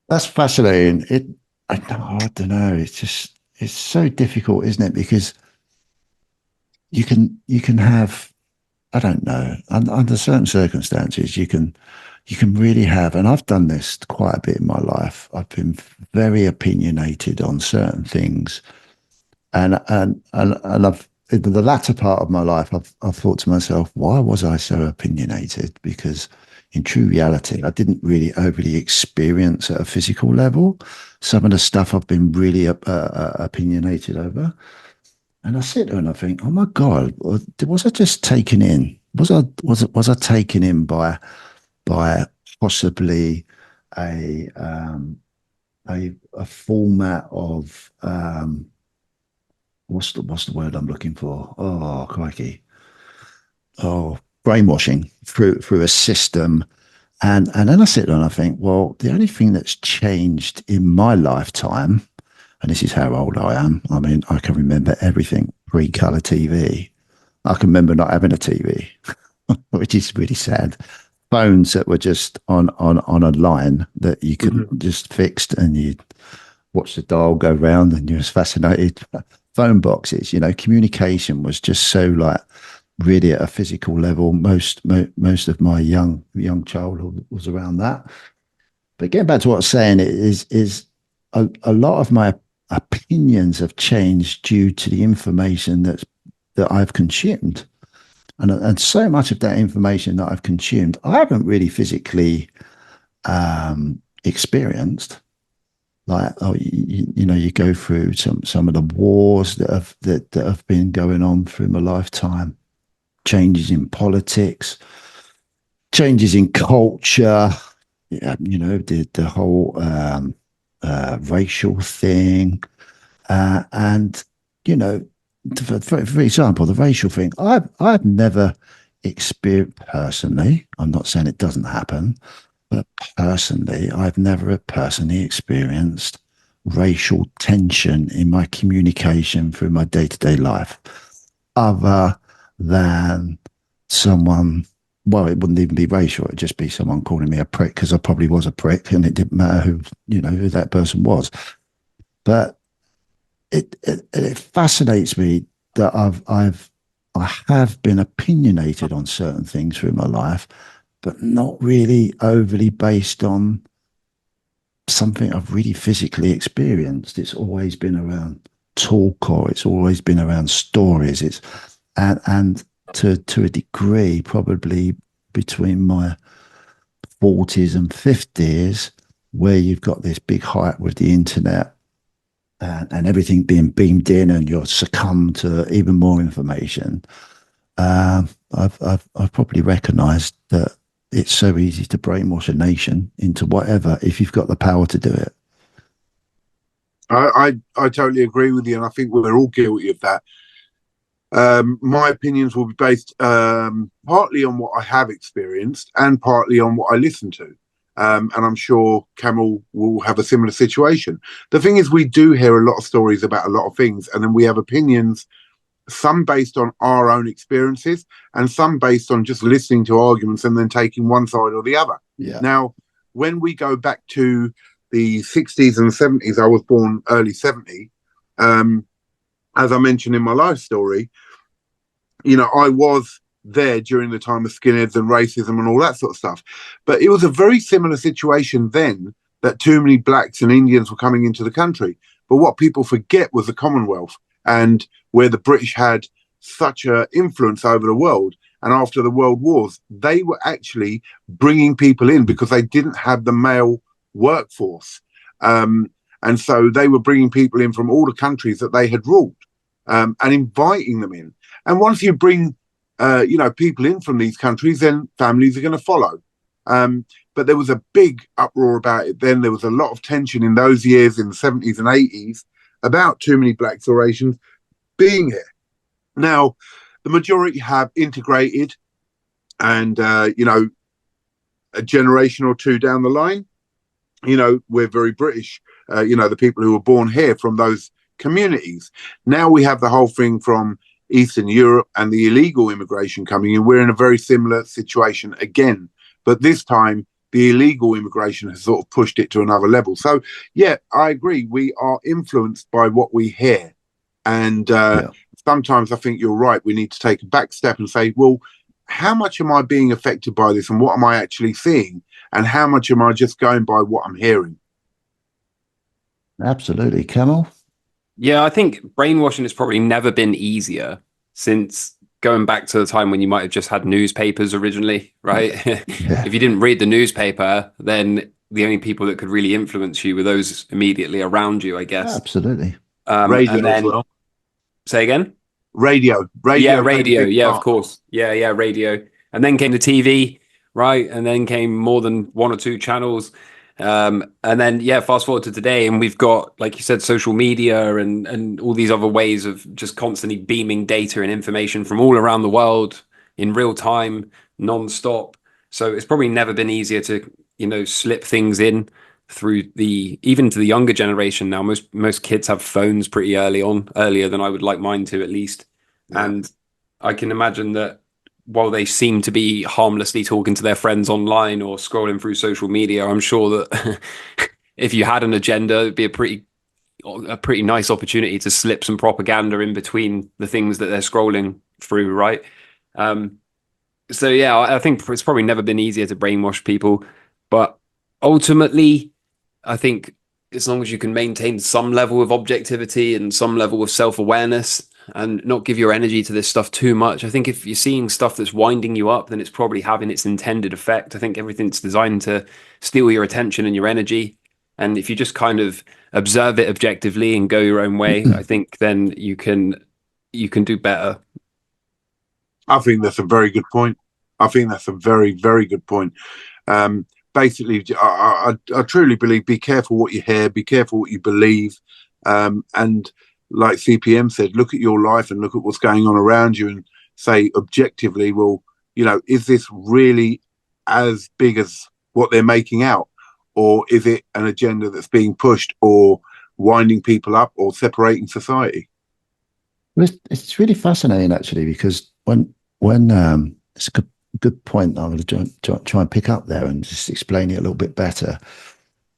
that's fascinating. I don't know. It's so difficult, isn't it? Because you can have, I don't know, under certain circumstances, you can really have, and I've done this quite a bit in my life. I've been very opinionated on certain things, and I've in the latter part of my life, I've thought to myself, why was I so opinionated? Because in true reality, I didn't really overly experience at a physical level some of the stuff I've been really opinionated over. And I sit there and I think, oh my God, was I just taken in? Was I taken in by possibly a a format of what's the word I'm looking for? Oh crikey! Oh, brainwashing through a system. And then I sit there and I think, well, the only thing that's changed in my lifetime, and this is how old I am. I mean, I can remember everything pre-color TV. I can remember not having a TV, which is really sad. Phones that were just on a line that you could just fixed, and you watch the dial go round, and you're just fascinated. Phone boxes, communication was just so like really at a physical level. Most of my young childhood was around that. But getting back to what I was saying, it is a lot of my opinions have changed due to the information that I've consumed. And so much of that information that I've consumed, I haven't really physically experienced. Like, oh, you go through some of the wars that have been going on through my lifetime, changes in politics, changes in culture, yeah, the whole racial thing, and you know for example, the racial thing, I've never experienced personally. I'm not saying it doesn't happen, but personally, I've never personally experienced racial tension in my communication through my day-to-day life, other than someone. Well, it wouldn't even be racial; it'd just be someone calling me a prick because I probably was a prick, and it didn't matter who that person was. But it fascinates me that I have been opinionated on certain things through my life, but not really overly based on something I've really physically experienced. It's always been around talk, or it's always been around stories. It's and to a degree, probably between my 40s and 50s, where you've got this big hype with the internet and everything being beamed in, and you're succumb to even more information. I've probably recognised that it's so easy to brainwash a nation into whatever if you've got the power to do it. I totally agree with you, and I think we're all guilty of that. My opinions will be based partly on what I have experienced and partly on what I listen to. And I'm sure Camel will have a similar situation. The thing is, we do hear a lot of stories about a lot of things, and then we have opinions, some based on our own experiences and some based on just listening to arguments and then taking one side or the other. Yeah. Now, when we go back to the 60s and 70s, I was born early 70. As I mentioned in my life story, I was there during the time of skinheads and racism and all that sort of stuff. But it was a very similar situation then, that too many blacks and Indians were coming into the country. But what people forget was the Commonwealth, and where the British had such an influence over the world. And after the world wars, they were actually bringing people in because they didn't have the male workforce. And so they were bringing people in from all the countries that they had ruled, and inviting them in. And once you bring, people in from these countries, then families are going to follow. But there was a big uproar about it then. There was a lot of tension in those years, in the 70s and 80s, about too many blacks or Asians being here. Now, the majority have integrated, and, a generation or two down the line, we're very British, the people who were born here from those communities. Now we have the whole thing from Eastern Europe and the illegal immigration coming in. We're in a very similar situation again, but this time the illegal immigration has sort of pushed it to another level. So, yeah, I agree. We are influenced by what we hear. And sometimes I think you're right. We need to take a back step and say, well, how much am I being affected by this, and what am I actually seeing? And how much am I just going by what I'm hearing? Absolutely. Camel? Yeah, I think brainwashing has probably never been easier since going back to the time when you might have just had newspapers originally, right? Yeah. If you didn't read the newspaper, then the only people that could really influence you were those immediately around you, I guess. Absolutely. Radio and then, as well. Say again? Radio. Yeah, radio. Yeah, of course. Yeah, radio. And then came the TV, right? And then came more than one or two channels. And then, fast forward to today, and we've got, like you said, social media and all these other ways of just constantly beaming data and information from all around the world in real time, non-stop. So it's probably never been easier to, slip things in through even to the younger generation now. Most kids have phones pretty earlier than I would like mine to, at least. Yeah. And I can imagine that while they seem to be harmlessly talking to their friends online or scrolling through social media, I'm sure that if you had an agenda, it'd be a pretty nice opportunity to slip some propaganda in between the things that they're scrolling through, right? So yeah, I think it's probably never been easier to brainwash people, but ultimately, I think as long as you can maintain some level of objectivity and some level of self-awareness and not give your energy to this stuff too much, I think if you're seeing stuff that's winding you up, then it's probably having its intended effect. I think everything's designed to steal your attention and your energy. And if you just kind of observe it objectively and go your own way, I think then you can do better. I think that's a very good point. I think that's a very, very good point. Basically, I truly believe, be careful what you hear, be careful what you believe. And, like CPM said, look at your life and look at what's going on around you and say objectively, well, is this really as big as what they're making out? Or is it an agenda that's being pushed or winding people up or separating society? Well, it's really fascinating actually, because when it's a good point I'm going to try and pick up there and just explain it a little bit better.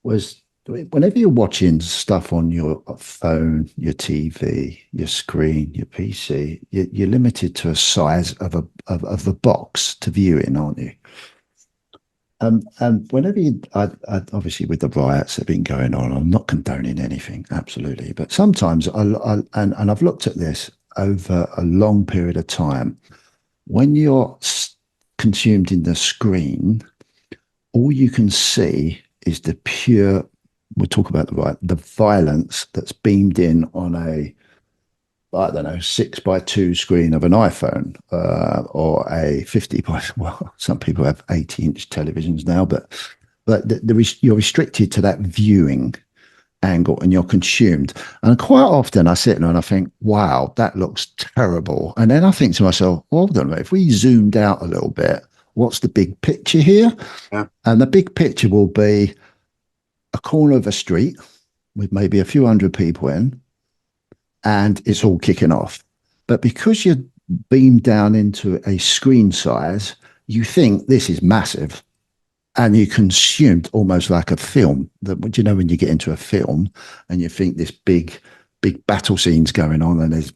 Was whenever you're watching stuff on your phone, your TV, your screen, your PC, you're limited to a size of a box to view in, aren't you? And whenever I obviously with the riots that have been going on, I'm not condoning anything, absolutely. But sometimes and I've looked at this over a long period of time. When you're consumed in the screen, all you can see is the pure, we'll talk about the violence that's beamed in on a, I don't know, 6x2 screen of an iPhone, or a 50 by, well, some people have 80-inch televisions now, but you're restricted to that viewing angle and you're consumed. And quite often I sit there and I think, wow, that looks terrible. And then I think to myself, hold on a minute, if we zoomed out a little bit, what's the big picture here? Yeah. And the big picture will be a corner of a street with maybe a few hundred people in, and it's all kicking off. But because you're beamed down into a screen size, you think this is massive, and you consumed almost like a film. That, when you get into a film and you think this big battle scenes going on, and there's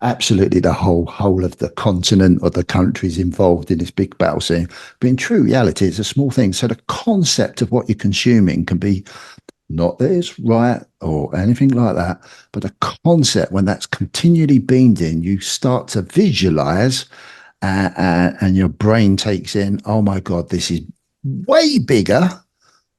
absolutely the whole of the continent or the countries involved in this big battle scene. But in true reality, it's a small thing. So the concept of what you're consuming can be not that it's right or anything like that, but the concept, when that's continually beamed in, you start to visualize, and your brain takes in, oh my God, this is way bigger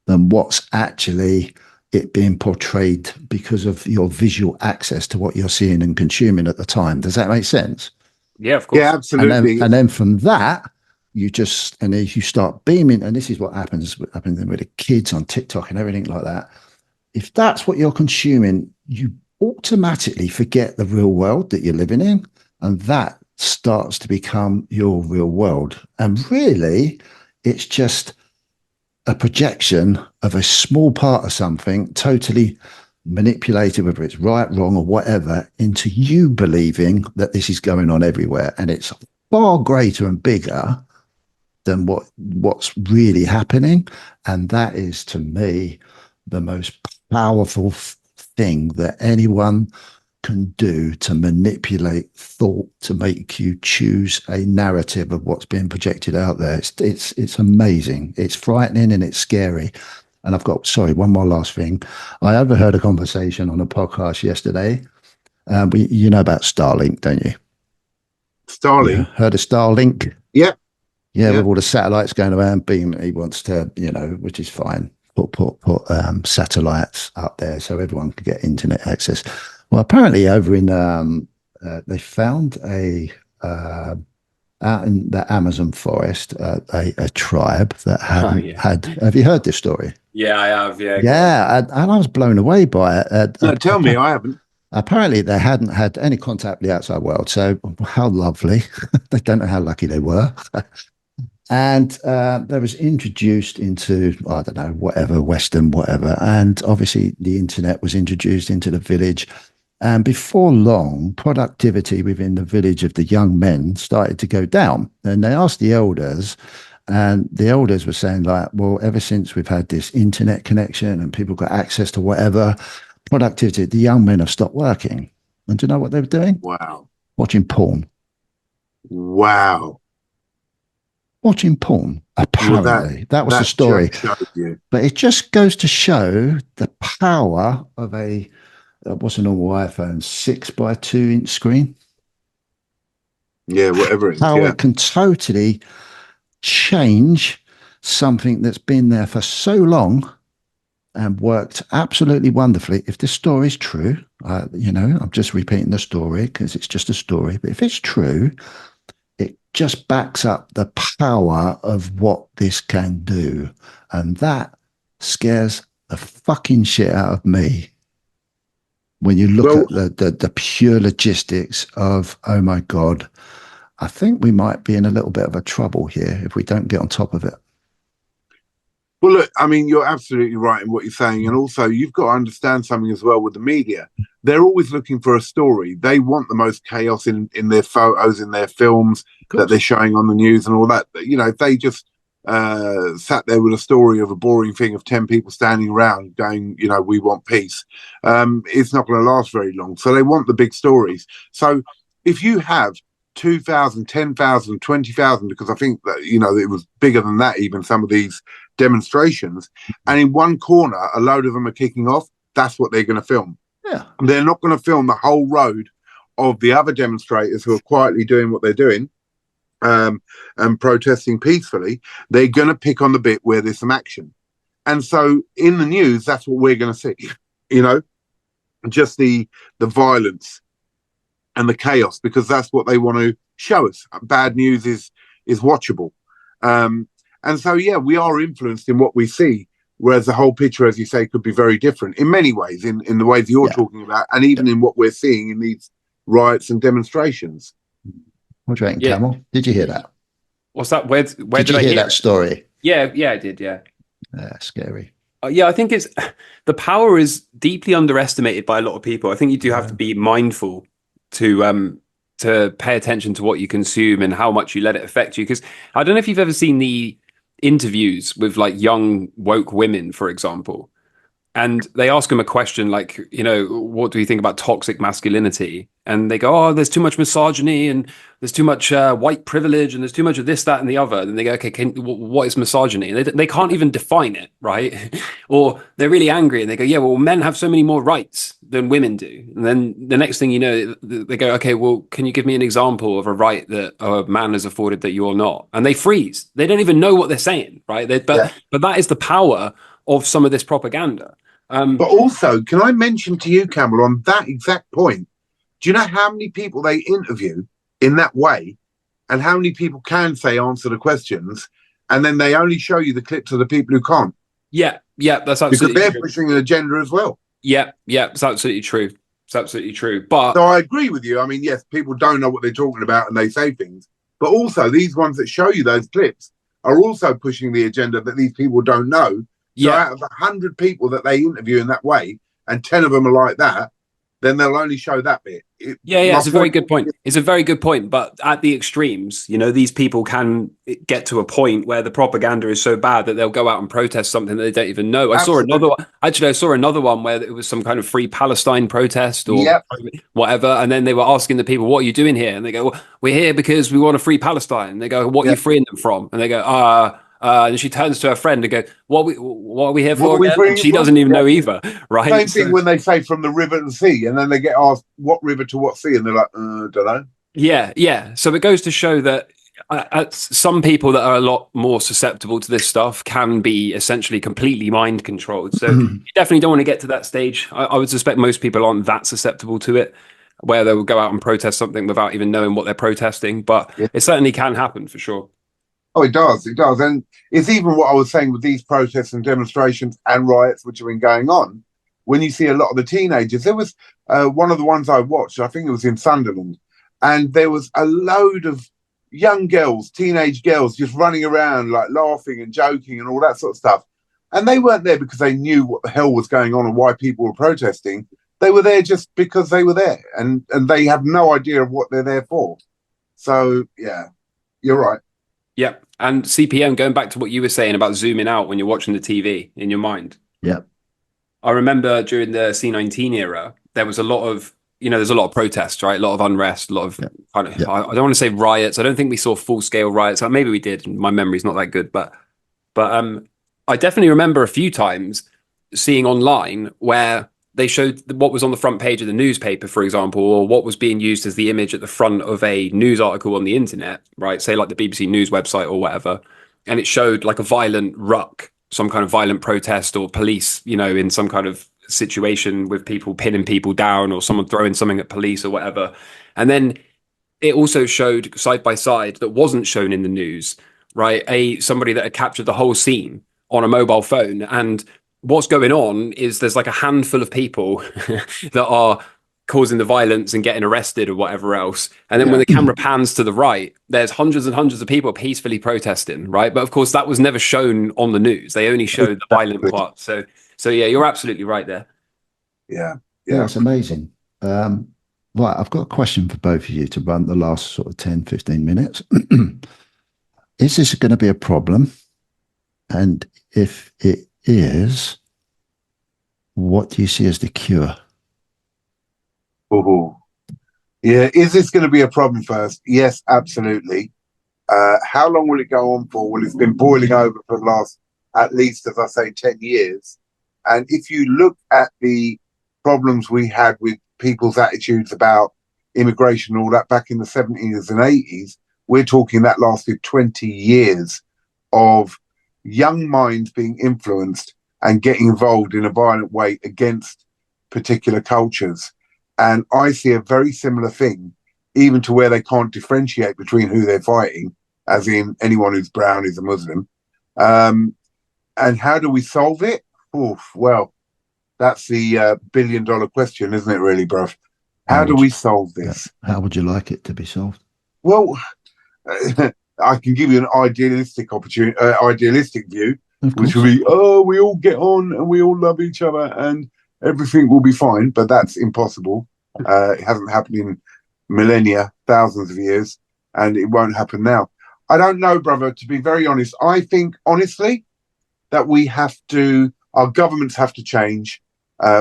than what's actually it being portrayed, because of your visual access to what you're seeing and consuming at the time. Does that make sense? Yeah, of course. Yeah, absolutely. And then from that, and as you start beaming, and this is what happens with the kids on TikTok and everything like that. If that's what you're consuming, you automatically forget the real world that you're living in, and that starts to become your real world. And really, it's just a projection of a small part of something, totally manipulated, whether it's right, wrong, or whatever, into you believing that this is going on everywhere. And it's far greater and bigger than what's really happening. And that is, to me, the most powerful thing that anyone can do to manipulate thought, to make you choose a narrative of what's being projected out there. It's amazing. It's frightening and it's scary. And I've got, sorry, one more last thing. I overheard a conversation on a podcast yesterday. You know about Starlink, don't you? Starlink. Yeah. Heard of Starlink? Yeah. Yeah, with all the satellites going around, he wants to, which is fine. Put satellites up there so everyone can get internet access. Well, apparently over in they found out in the Amazon forest a tribe that had. Have you heard this story? Yeah, I have. Yeah, yeah, and I was blown away by it. No, tell me, I haven't. Apparently, they hadn't had any contact with the outside world. So, how lovely! They don't know how lucky they were. And they was introduced into, I don't know, whatever, Western, whatever. And obviously the internet was introduced into the village. And before long, productivity within the village of the young men started to go down. And they asked the elders, and the elders were saying, like, well, ever since we've had this internet connection and people got access to whatever, productivity, the young men have stopped working. And do you know what they were doing? Wow. Watching porn. Wow. Watching porn, apparently. That was the story. But it just goes to show the power of what's a normal iPhone, 6x2 inch screen? Yeah, whatever it is. How it can totally change something that's been there for so long and worked absolutely wonderfully. If this story is true, I'm just repeating the story because it's just a story. But if it's true, it just backs up the power of what this can do. And that scares the fucking shit out of me. when you look Well, at the pure logistics of, oh my God, I think we might be in a little bit of a trouble here if we don't get on top of it. Well, look, I mean, you're absolutely right in what you're saying. And also, you've got to understand something as well with the media. They're always looking for a story. They want the most chaos in their photos, in their films that they're showing on the news and all that. You know, if they just sat there with a story of a boring thing of 10 people standing around going, you know, we want peace, it's not going to last very long. So they want the big stories. So if you have 2,000, 10,000, 20,000, because I think that, you know, it was bigger than that, even some of these demonstrations, and in one corner a load of them are kicking off, that's what they're going to film. Yeah. They're not going to film the whole road of the other demonstrators who are quietly doing what they're doing, and protesting peacefully. They're going to pick on the bit where there's some action. And so in the news, that's what we're going to see, you know, just the violence and the chaos, because that's what they want to show us. Bad news is watchable. And so, yeah, we are influenced in what we see, whereas the whole picture, as you say, could be very different in many ways, in the ways you're talking about, and even in what we're seeing in these riots and demonstrations. What do you reckon, Camel? Did you hear that? What's that? Where did you hear that story? Yeah, I did. Yeah. Scary. Yeah, I think the power is deeply underestimated by a lot of people. I think you do have to be mindful to pay attention to what you consume and how much you let it affect you. Because I don't know if you've ever seen the interviews with like young woke women, for example, and they ask them a question like, you know, what do you think about toxic masculinity? And they go, oh, there's too much misogyny and there's too much white privilege and there's too much of this, that, and the other. And they go, okay, what is misogyny? And they can't even define it, right? Or they're really angry and they go, yeah, well, men have so many more rights than women do. And then the next thing you know, they go, okay, well, can you give me an example of a right that a man has afforded that you're not? And they freeze. They don't even know what they're saying, right? But that is the power of some of this propaganda. But also, can I mention to you, Campbell, on that exact point, do you know how many people they interview in that way and how many people can say answer the questions, and then they only show you the clips of the people who can't? Yeah, that's absolutely because they're true. pushing an agenda as well. Yeah, it's absolutely true. It's absolutely true. But so I agree with you. I mean, yes, people don't know what they're talking about and they say things, but also these ones that show you those clips are also pushing the agenda that these people don't know. So out of 100 people that they interview in that way, and 10 of them are like that, then they'll only show that bit. It's a very good point. It's a very good point. But at the extremes, you know, these people can get to a point where the propaganda is so bad that they'll go out and protest something that they don't even know. I saw another one where it was some kind of Free Palestine protest or whatever. And then they were asking the people, what are you doing here? And they go, well, we're here because we want to free Palestine. And they go, what are you freeing them from? And they go, and she turns to her friend and goes, what are we here for? And she doesn't even know either, right? Same thing when they say from the river to the sea, and then they get asked what river to what sea, and they're like, don't know. Yeah. So it goes to show that some people that are a lot more susceptible to this stuff can be essentially completely mind controlled. So you definitely don't want to get to that stage. I would suspect most people aren't that susceptible to it, where they will go out and protest something without even knowing what they're protesting. But it certainly can happen for sure. Oh, it does. And it's even what I was saying with these protests and demonstrations and riots, which have been going on. When you see a lot of the teenagers, there was one of the ones I watched, I think it was in Sunderland, and there was a load of young girls, teenage girls, just running around, like laughing and joking and all that sort of stuff. And they weren't there because they knew what the hell was going on and why people were protesting. They were there just because they were there, and they have no idea of what they're there for. So, yeah, you're right. Yeah. And CPM, going back to what you were saying about zooming out when you're watching the TV in your mind. Yeah. I remember during the C19 era, there was a lot of, there's a lot of protests, right? A lot of unrest, a lot of, I don't want to say riots. I don't think we saw full scale riots. Maybe we did. My memory's not that good, but I definitely remember a few times seeing online where they showed what was on the front page of the newspaper, for example, or what was being used as the image at the front of a news article on the internet, right? Say like the BBC News website or whatever. And it showed like a violent ruck, some kind of violent protest or police, in some kind of situation with people pinning people down or someone throwing something at police or whatever. And then it also showed side by side that wasn't shown in the news, right? Somebody that had captured the whole scene on a mobile phone, and what's going on is there's like a handful of people that are causing the violence and getting arrested or whatever else. And then when the camera pans to the right, there's hundreds and hundreds of people peacefully protesting, right? But of course, that was never shown on the news. They only showed the violent part. So yeah, you're absolutely right there. Yeah. Yeah, it's amazing. Right, I've got a question for both of you to run the last sort of 10, 15 minutes. Is this going to be a problem? And if it is, what do you see as the cure? Ooh. Yeah, is this going to be a problem first? Yes, absolutely. How long will it go on for? Well, it's been boiling over for the last, at least, as I say, 10 years. And if you look at the problems we had with people's attitudes about immigration and all that back in the 70s and 80s, we're talking that lasted 20 years of young minds being influenced and getting involved in a violent way against particular cultures. And I see a very similar thing, even to where they can't differentiate between who they're fighting, as in anyone who's brown is a Muslim. And how do we solve it? Oof, well, that's the $1 billion question, isn't it, really, bruv? How do we solve this? How would you like it to be solved? Well, I can give you an idealistic view, which would be, oh, we all get on and we all love each other and everything will be fine. But that's impossible. It hasn't happened in millennia, thousands of years, and it won't happen now. I don't know, brother, to be very honest. I think, honestly, that our governments have to change,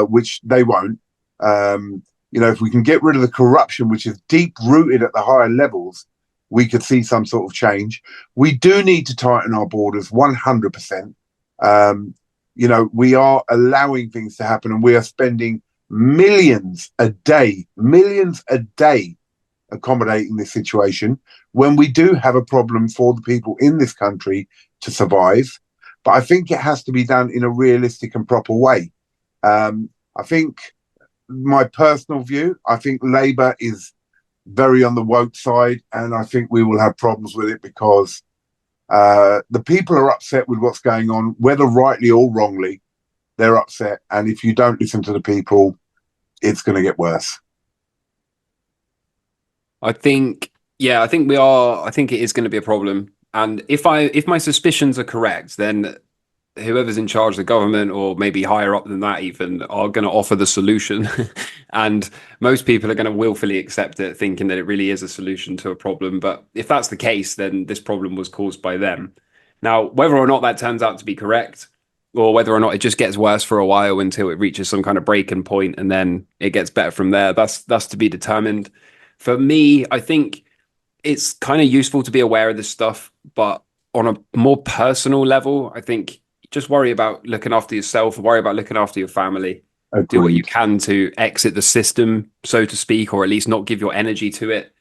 which they won't. If we can get rid of the corruption, which is deep rooted at the higher levels, we could see some sort of change. We do need to tighten our borders 100%. We are allowing things to happen and we are spending millions a day accommodating this situation when we do have a problem for the people in this country to survive. But I think it has to be done in a realistic and proper way. I think my personal view, I think Labour is very on the woke side, and I think we will have problems with it because the people are upset with what's going on, whether rightly or wrongly. They're upset, and if you don't listen to the people, it's going to get worse. I think it is going to be a problem. And if my suspicions are correct, then whoever's in charge of the government, or maybe higher up than that even, are going to offer the solution. And most people are going to willfully accept it, thinking that it really is a solution to a problem. But if that's the case, then this problem was caused by them. Now, whether or not that turns out to be correct, or whether or not it just gets worse for a while until it reaches some kind of breaking point and then it gets better from there, that's to be determined. For me, I think it's kind of useful to be aware of this stuff, but on a more personal level, I think just worry about looking after yourself, worry about looking after your family. Agreed. Do what you can to exit the system, so to speak, or at least not give your energy to it.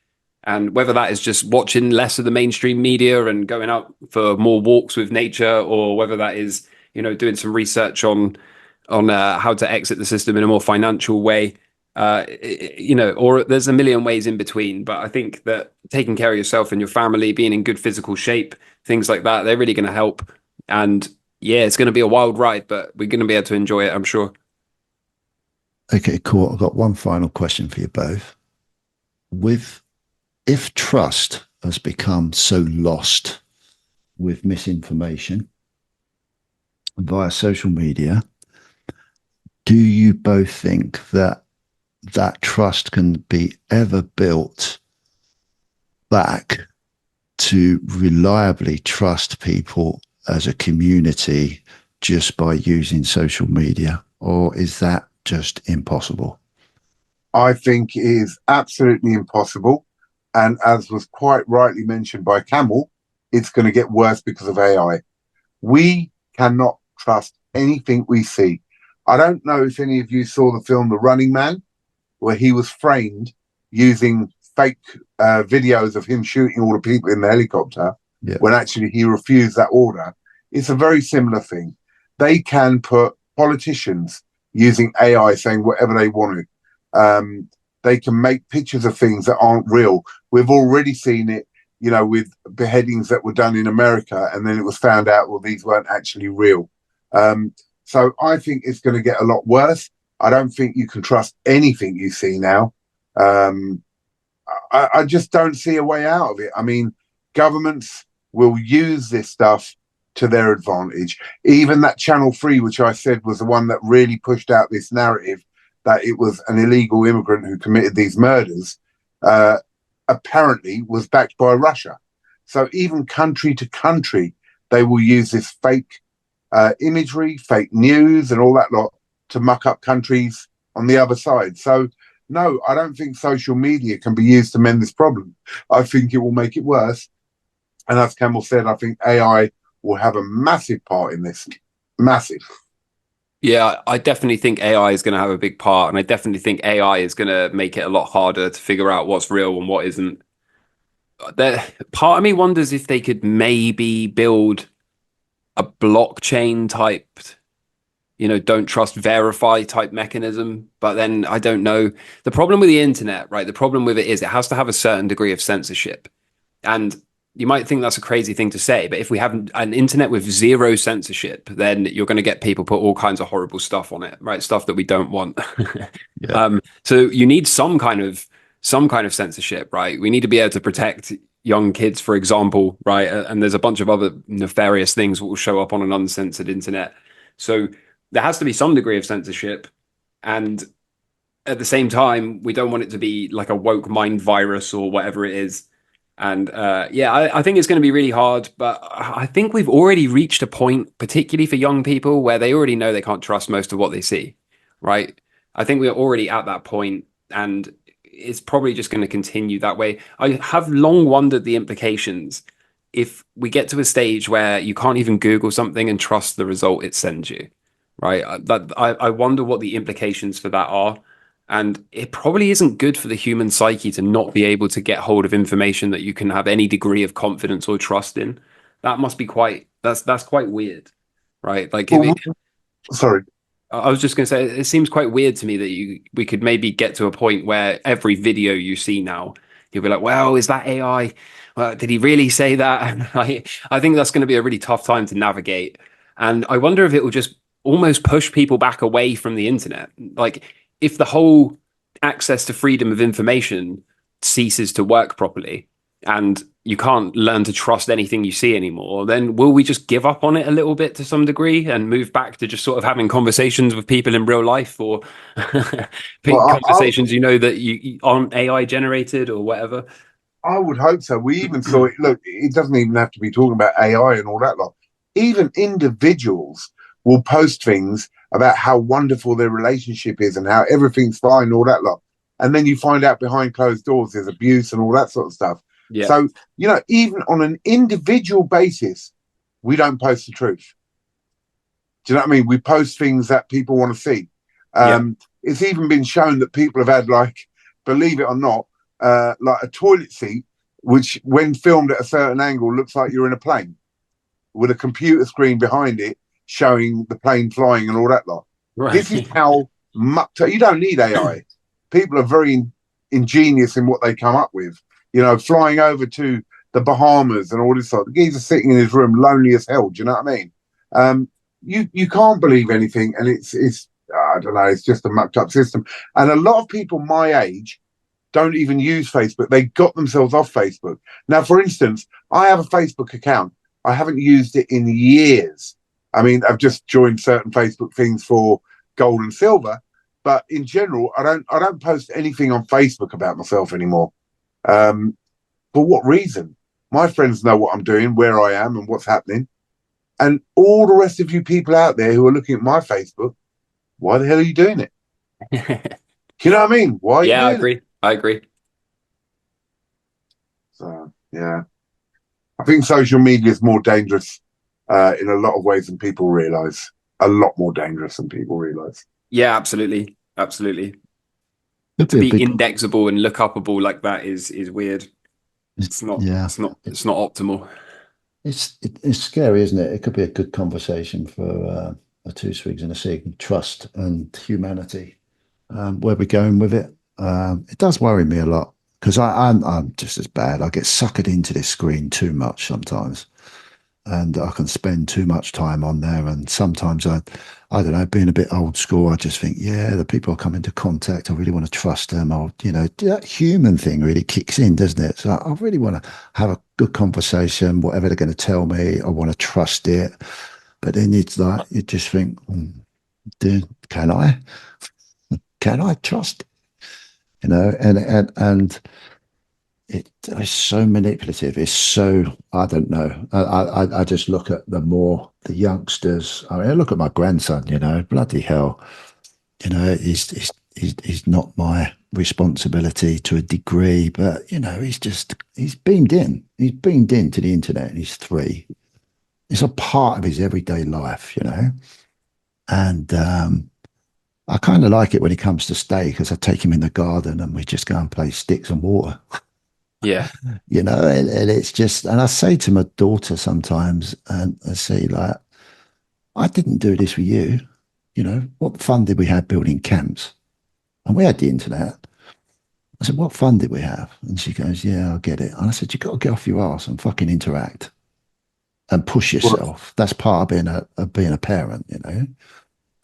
And whether that is just watching less of the mainstream media and going out for more walks with nature, or whether that is, doing some research on how to exit the system in a more financial way, or there's a million ways in between. But I think that taking care of yourself and your family, being in good physical shape, things like that, they're really going to help. And yeah, it's going to be a wild ride, but we're going to be able to enjoy it, I'm sure. Okay, cool. I've got one final question for you both. If trust has become so lost with misinformation via social media, do you both think that trust can be ever built back to reliably trust people as a community just by using social media, or is that just impossible? I think it is absolutely impossible. And as was quite rightly mentioned by Camel, it's going to get worse because of AI. We cannot trust anything we see. I don't know if any of you saw the film The Running Man, where he was framed using fake videos of him shooting all the people in the helicopter, when actually he refused that order. It's a very similar thing. They can put politicians using AI saying whatever they want to. They can make pictures of things that aren't real. We've already seen it, with beheadings that were done in America, and then it was found out, well, these weren't actually real. So I think it's going to get a lot worse. I don't think you can trust anything you see now. Um, I just don't see a way out of it. I mean, governments will use this stuff to their advantage. Even that Channel 3, which I said was the one that really pushed out this narrative that it was an illegal immigrant who committed these murders, apparently was backed by Russia. So even country to country, they will use this fake imagery, fake news, and all that lot to muck up countries on the other side. So, no, I don't think social media can be used to mend this problem. I think it will make it worse. And as Campbell said, I think AI will have a massive part in this. Massive. Yeah, I definitely think AI is going to have a big part, and I definitely think AI is going to make it a lot harder to figure out what's real and what isn't. There, part of me wonders if they could maybe build a blockchain type, don't trust, verify type mechanism. But then I don't know. The problem with the internet, right? The problem with it is it has to have a certain degree of censorship. And you might think that's a crazy thing to say, but if we have an internet with zero censorship, then you're going to get people put all kinds of horrible stuff on it, right? Stuff that we don't want. Yeah. So you need some kind of censorship, right? We need to be able to protect young kids, for example, right? And there's a bunch of other nefarious things that will show up on an uncensored internet. So there has to be some degree of censorship, and at the same time, we don't want it to be like a woke mind virus or whatever it is. And yeah, I think it's going to be really hard, but I think we've already reached a point, particularly for young people, where they already know they can't trust most of what they see, right? I think we're already at that point, and it's probably just going to continue that way. I have long wondered the implications if we get to a stage where you can't even Google something and trust the result it sends you, right? I wonder what the implications for that are. And it probably isn't good for the human psyche to not be able to get hold of information that you can have any degree of confidence or trust in. That must be that's quite weird, right? Like if Well, it, sorry. I was just going to say, it seems quite weird to me that we could maybe get to a point where every video you see now, you'll be like, well, is that AI? Well, did he really say that? And I think that's going to be a really tough time to navigate. And I wonder if it will just almost push people back away from the internet. Like if the whole access to freedom of information ceases to work properly, and you can't learn to trust anything you see anymore, then will we just give up on it a little bit to some degree and move back to just sort of having conversations with people in real life, or Well, conversations that you aren't AI generated or whatever? I would hope so. We even saw it. Look, it doesn't even have to be talking about AI and all that lot. Even individuals will post things about how wonderful their relationship is and how everything's fine and all that lot. And then you find out behind closed doors there's abuse and all that sort of stuff. Yeah, So, even on an individual basis, we don't post the truth. Do you know what I mean? We post things that people want to see. yeah, It's even been shown that people have had, like, believe it or not, like a toilet seat, which when filmed at a certain angle looks like you're in a plane with a computer screen behind it showing the plane flying and all that lot. This is right. how much you don't need AI. People are very ingenious in what they come up with. Flying over to the Bahamas and all this sort. The geezer sitting in his room, lonely as hell. Do you know what I mean? You can't believe anything, and it's I don't know. It's just a mucked up system, and a lot of people my age don't even use Facebook. They got themselves off Facebook. Now, for instance, I have a Facebook account. I haven't used it in years. I mean, I've just joined certain Facebook things for gold and silver, but in general, I don't post anything on Facebook about myself anymore. For what reason? My friends know what I'm doing, where I am, and what's happening. And all the rest of you people out there who are looking at my Facebook, why the hell are you doing it? You know what I mean? Why are you Yeah, I doing it? agree. I agree. So, yeah. I think social media is more dangerous in a lot of ways than people realize. A lot more dangerous than people realize. Yeah, absolutely, absolutely. Could To be a be big. indexable and look upable like that is weird. It's not. Yeah. It's not optimal. It's scary, isn't it? It could be a good conversation for a two swigs and a sig, trust and humanity. Where we're going with it. It does worry me a lot because I'm just as bad. I get suckered into this screen too much sometimes. and I can spend too much time on there. And sometimes I don't know, being a bit old school, I just think, yeah, the people I come into contact, I really want to trust them. Or, you know, that human thing really kicks in, doesn't it? So I really want to have a good conversation, whatever they're going to tell me, I want to trust it. But then it's like, you just think, can I? Can I trust it? You know, and it's so manipulative. It's so, I don't know. I just look at the youngsters. I mean, I look at my grandson. You know, bloody hell. You know, he's not my responsibility to a degree, but you know, he's beamed in. He's beamed into the internet, and he's 3. It's a part of his everyday life. You know, and I kind of like it when he comes to stay because I take him in the garden and we just go and play sticks and water. Yeah. You know, and it's just, and I say to my daughter sometimes, and I say, like, I didn't do this for you. You know, what fun did we have building camps? And we had the internet. I said, what fun did we have? And she goes, yeah, I get it. And I said, you got to get off your ass and fucking interact and push Well, yourself. That's part of being a parent, you know,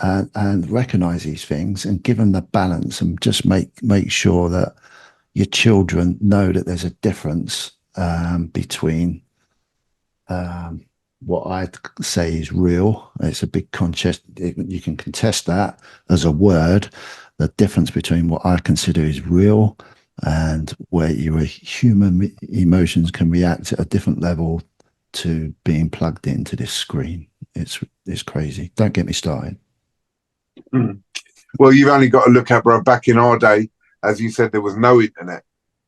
and recognize these things and give them the balance and just make sure that your children know that there's a difference between um, what I'd say is real. It's a big contest. You can contest that as a word. The difference between what I consider is real and where your human emotions can react at a different level to being plugged into this screen. It's crazy. Don't get me started. mm. Well, you've only got to look at, bro, back in our day, as you said, there was no internet.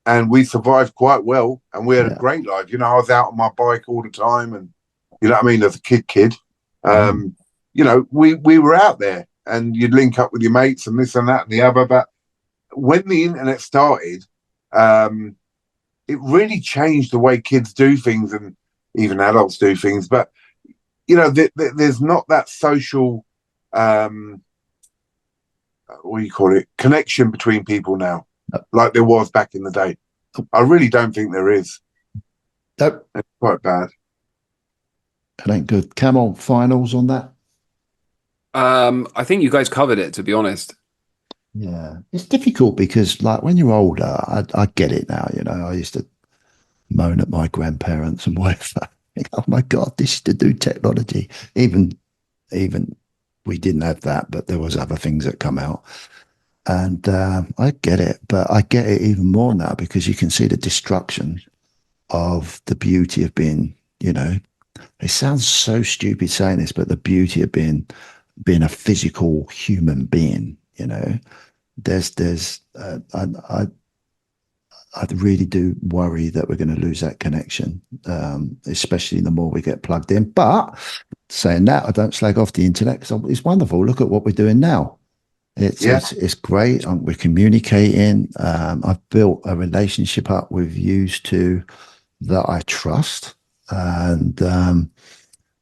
And we survived quite well, and we had a Yeah. great life. You know, I was out on my bike all the time, and you know what I mean, as a kid. Mm. You know, we were out there, and you'd link up with your mates and this and that and the other. But when the internet started, um, it really changed the way kids do things, and even adults do things. But you know, there's not that social, um, what do you call it, connection between people now, like there was back in the day. I really don't think there is. Nope, It's quite bad. it ain't good. Camel finals on that. I think you guys covered it, to be honest. Yeah, it's difficult because, like, when you're older, I get it now. You know, I used to moan at my grandparents and whatever. Think, oh my God, this is the new technology. Even we didn't have that, but there was other things that come out, and I get it. But I get it even more now because you can see the destruction of the beauty of being. You know, it sounds so stupid saying this, but the beauty of being a physical human being. You know, there's I really do worry that we're going to lose that connection, especially the more we get plugged in. But saying that, I don't slag off the internet because it's wonderful. Look at what we're doing now. Yeah, It's great. We're communicating. I've built a relationship up with used to that I trust, and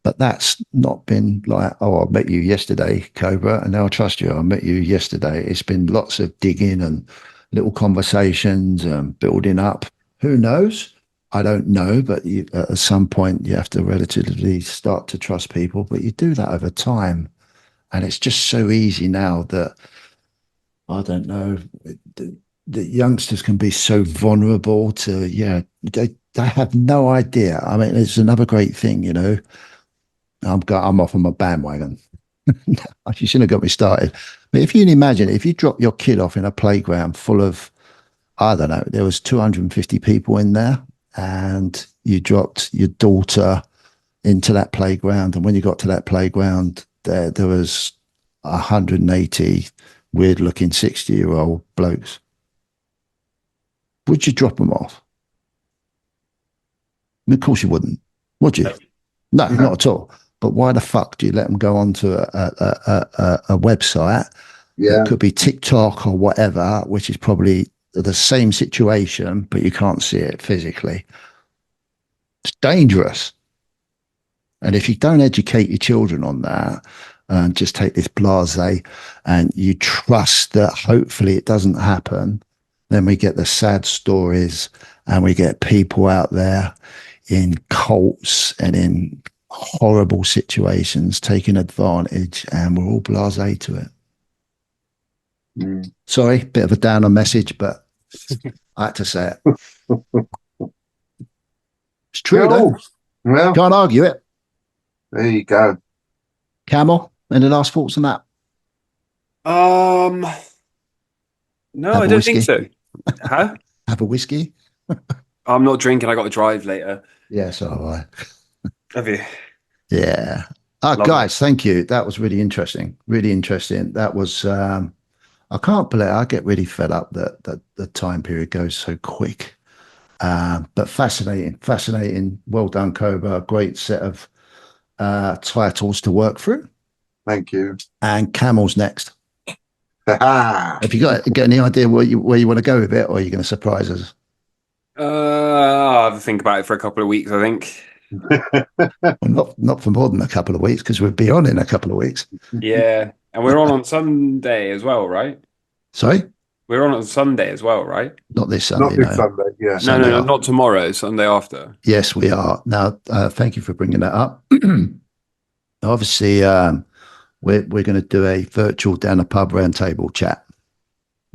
but that's not been like, oh, I met you yesterday, Cobra, and now I trust you. I met you yesterday. It's been lots of digging and little conversations and building up. Who knows? I don't know, but at some point you have to relatively start to trust people, but you do that over time. And it's just so easy now that, I don't know, the youngsters can be so vulnerable to, yeah, they have no idea. I mean, it's another great thing, you know. I'm off on my bandwagon. You shouldn't have got me started. But if you can imagine, if you drop your kid off in a playground full of, I don't know, there was 250 people in there, and you dropped your daughter into that playground, and when you got to that playground, there was 180 weird-looking 60-year-old blokes. Would you drop them off? I mean, of course you wouldn't, would you? No, not no, at all. But why the fuck do you let them go onto a website that yeah, could be TikTok or whatever, which is probably the same situation, but you can't see it physically? It's dangerous. And if you don't educate your children on that and just take this blase and you trust that hopefully it doesn't happen, then we get the sad stories and we get people out there in cults and in horrible situations taken advantage, and we're all blasé to it. Mm. Sorry, bit of a downer message, but I had to say it. It's true, though. Cool. Well, Can't argue it. there you go. Camel, any last thoughts on that? No, Have I a don't think whiskey? so. Huh? Have a whiskey? I'm not drinking. I got to drive later. Yeah, so have I. Have you? Yeah. Oh, Love it. guys, thank you. That was really interesting. Really interesting. That was, I can't believe I get really fed up that the time period goes so quick. But fascinating, fascinating. Well done, Cobra. Great set of titles to work through. Thank you. And Camel's next. Ha Have you got any idea where you want to go with it, or are you going to surprise us? I'll have to think about it for a couple of weeks, I think. Well, not for more than a couple of weeks, because we'll be on in a couple of weeks. Yeah. And we're on Sunday as well, right? Sorry, We're on Sunday as well, right? not this Not Sunday. this No. Sunday, yeah. Sunday No, after. not tomorrow. Sunday after. Yes, we are. Now, thank you for bringing that up. Obviously, we're going to do a virtual down the pub round table chat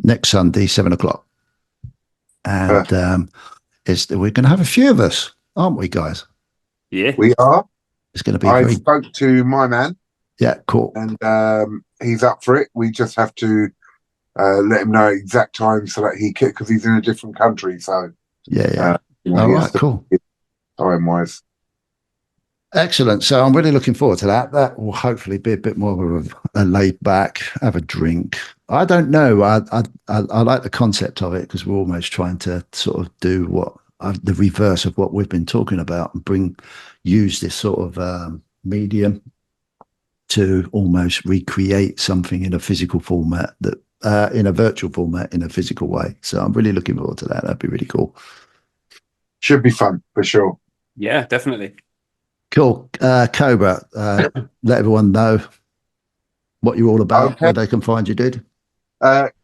next Sunday, 7 o'clock, and we're going to have a few of us, aren't we, guys? Yeah. We are. It's going to be I very spoke to my man, cool. and he's up for it. We just have to let him know exact time so that he can, because he's in a different country. So Yeah. you know, All he right, has to cool. time wise. Excellent. So I'm really looking forward to that. That will hopefully be a bit more of a laid back, have a drink. I don't know. I like the concept of it, because we're almost trying to sort of do the reverse of what we've been talking about, and use this sort of medium to almost recreate something in a physical format, that in a virtual format, in a physical way. So I'm really looking forward to that. That'd be really cool. Should be fun for sure. Yeah, definitely. Cool. Cobra, let everyone know what you're all about, Okay. where they can find you, dude.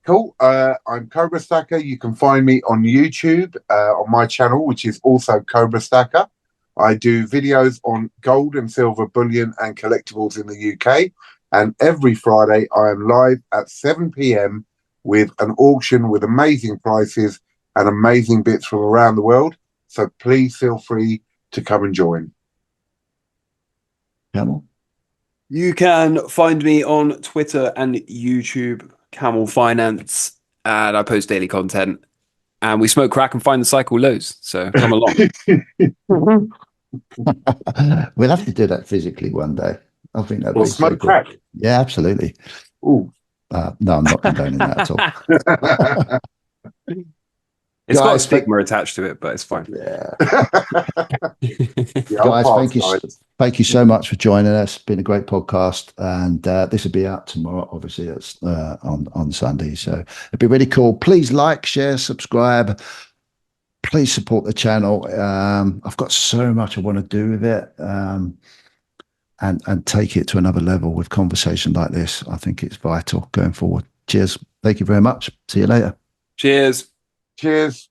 Cool. I'm Cobra Stacker. You can find me on YouTube on my channel, which is also Cobra Stacker. I do videos on gold and silver bullion and collectibles in the UK. And every Friday, I am live at 7 p.m. with an auction with amazing prices and amazing bits from around the world. So please feel free to come and join. Camel. You can find me on Twitter and YouTube, Camel Finance, and I post daily content. And we smoke crack and find the cycle lows. So come along. We'll have to do that physically one day. I think that'd Or be so smoke cool. crack. Yeah, absolutely. Ooh. No, I'm not condoning that at all. It's got a Guys, stigma attached to it, but it's fine. Yeah. Yeah, I'll Guys, pass, thank you so much for joining us. It's been a great podcast, and this will be out tomorrow. Obviously, it's on Sunday, so it'd be really cool. Please like, share, subscribe. Please support the channel. I've got so much I want to do with it, and take it to another level with conversation like this. I think it's vital going forward. Cheers. Thank you very much. See you later. Cheers. Cheers.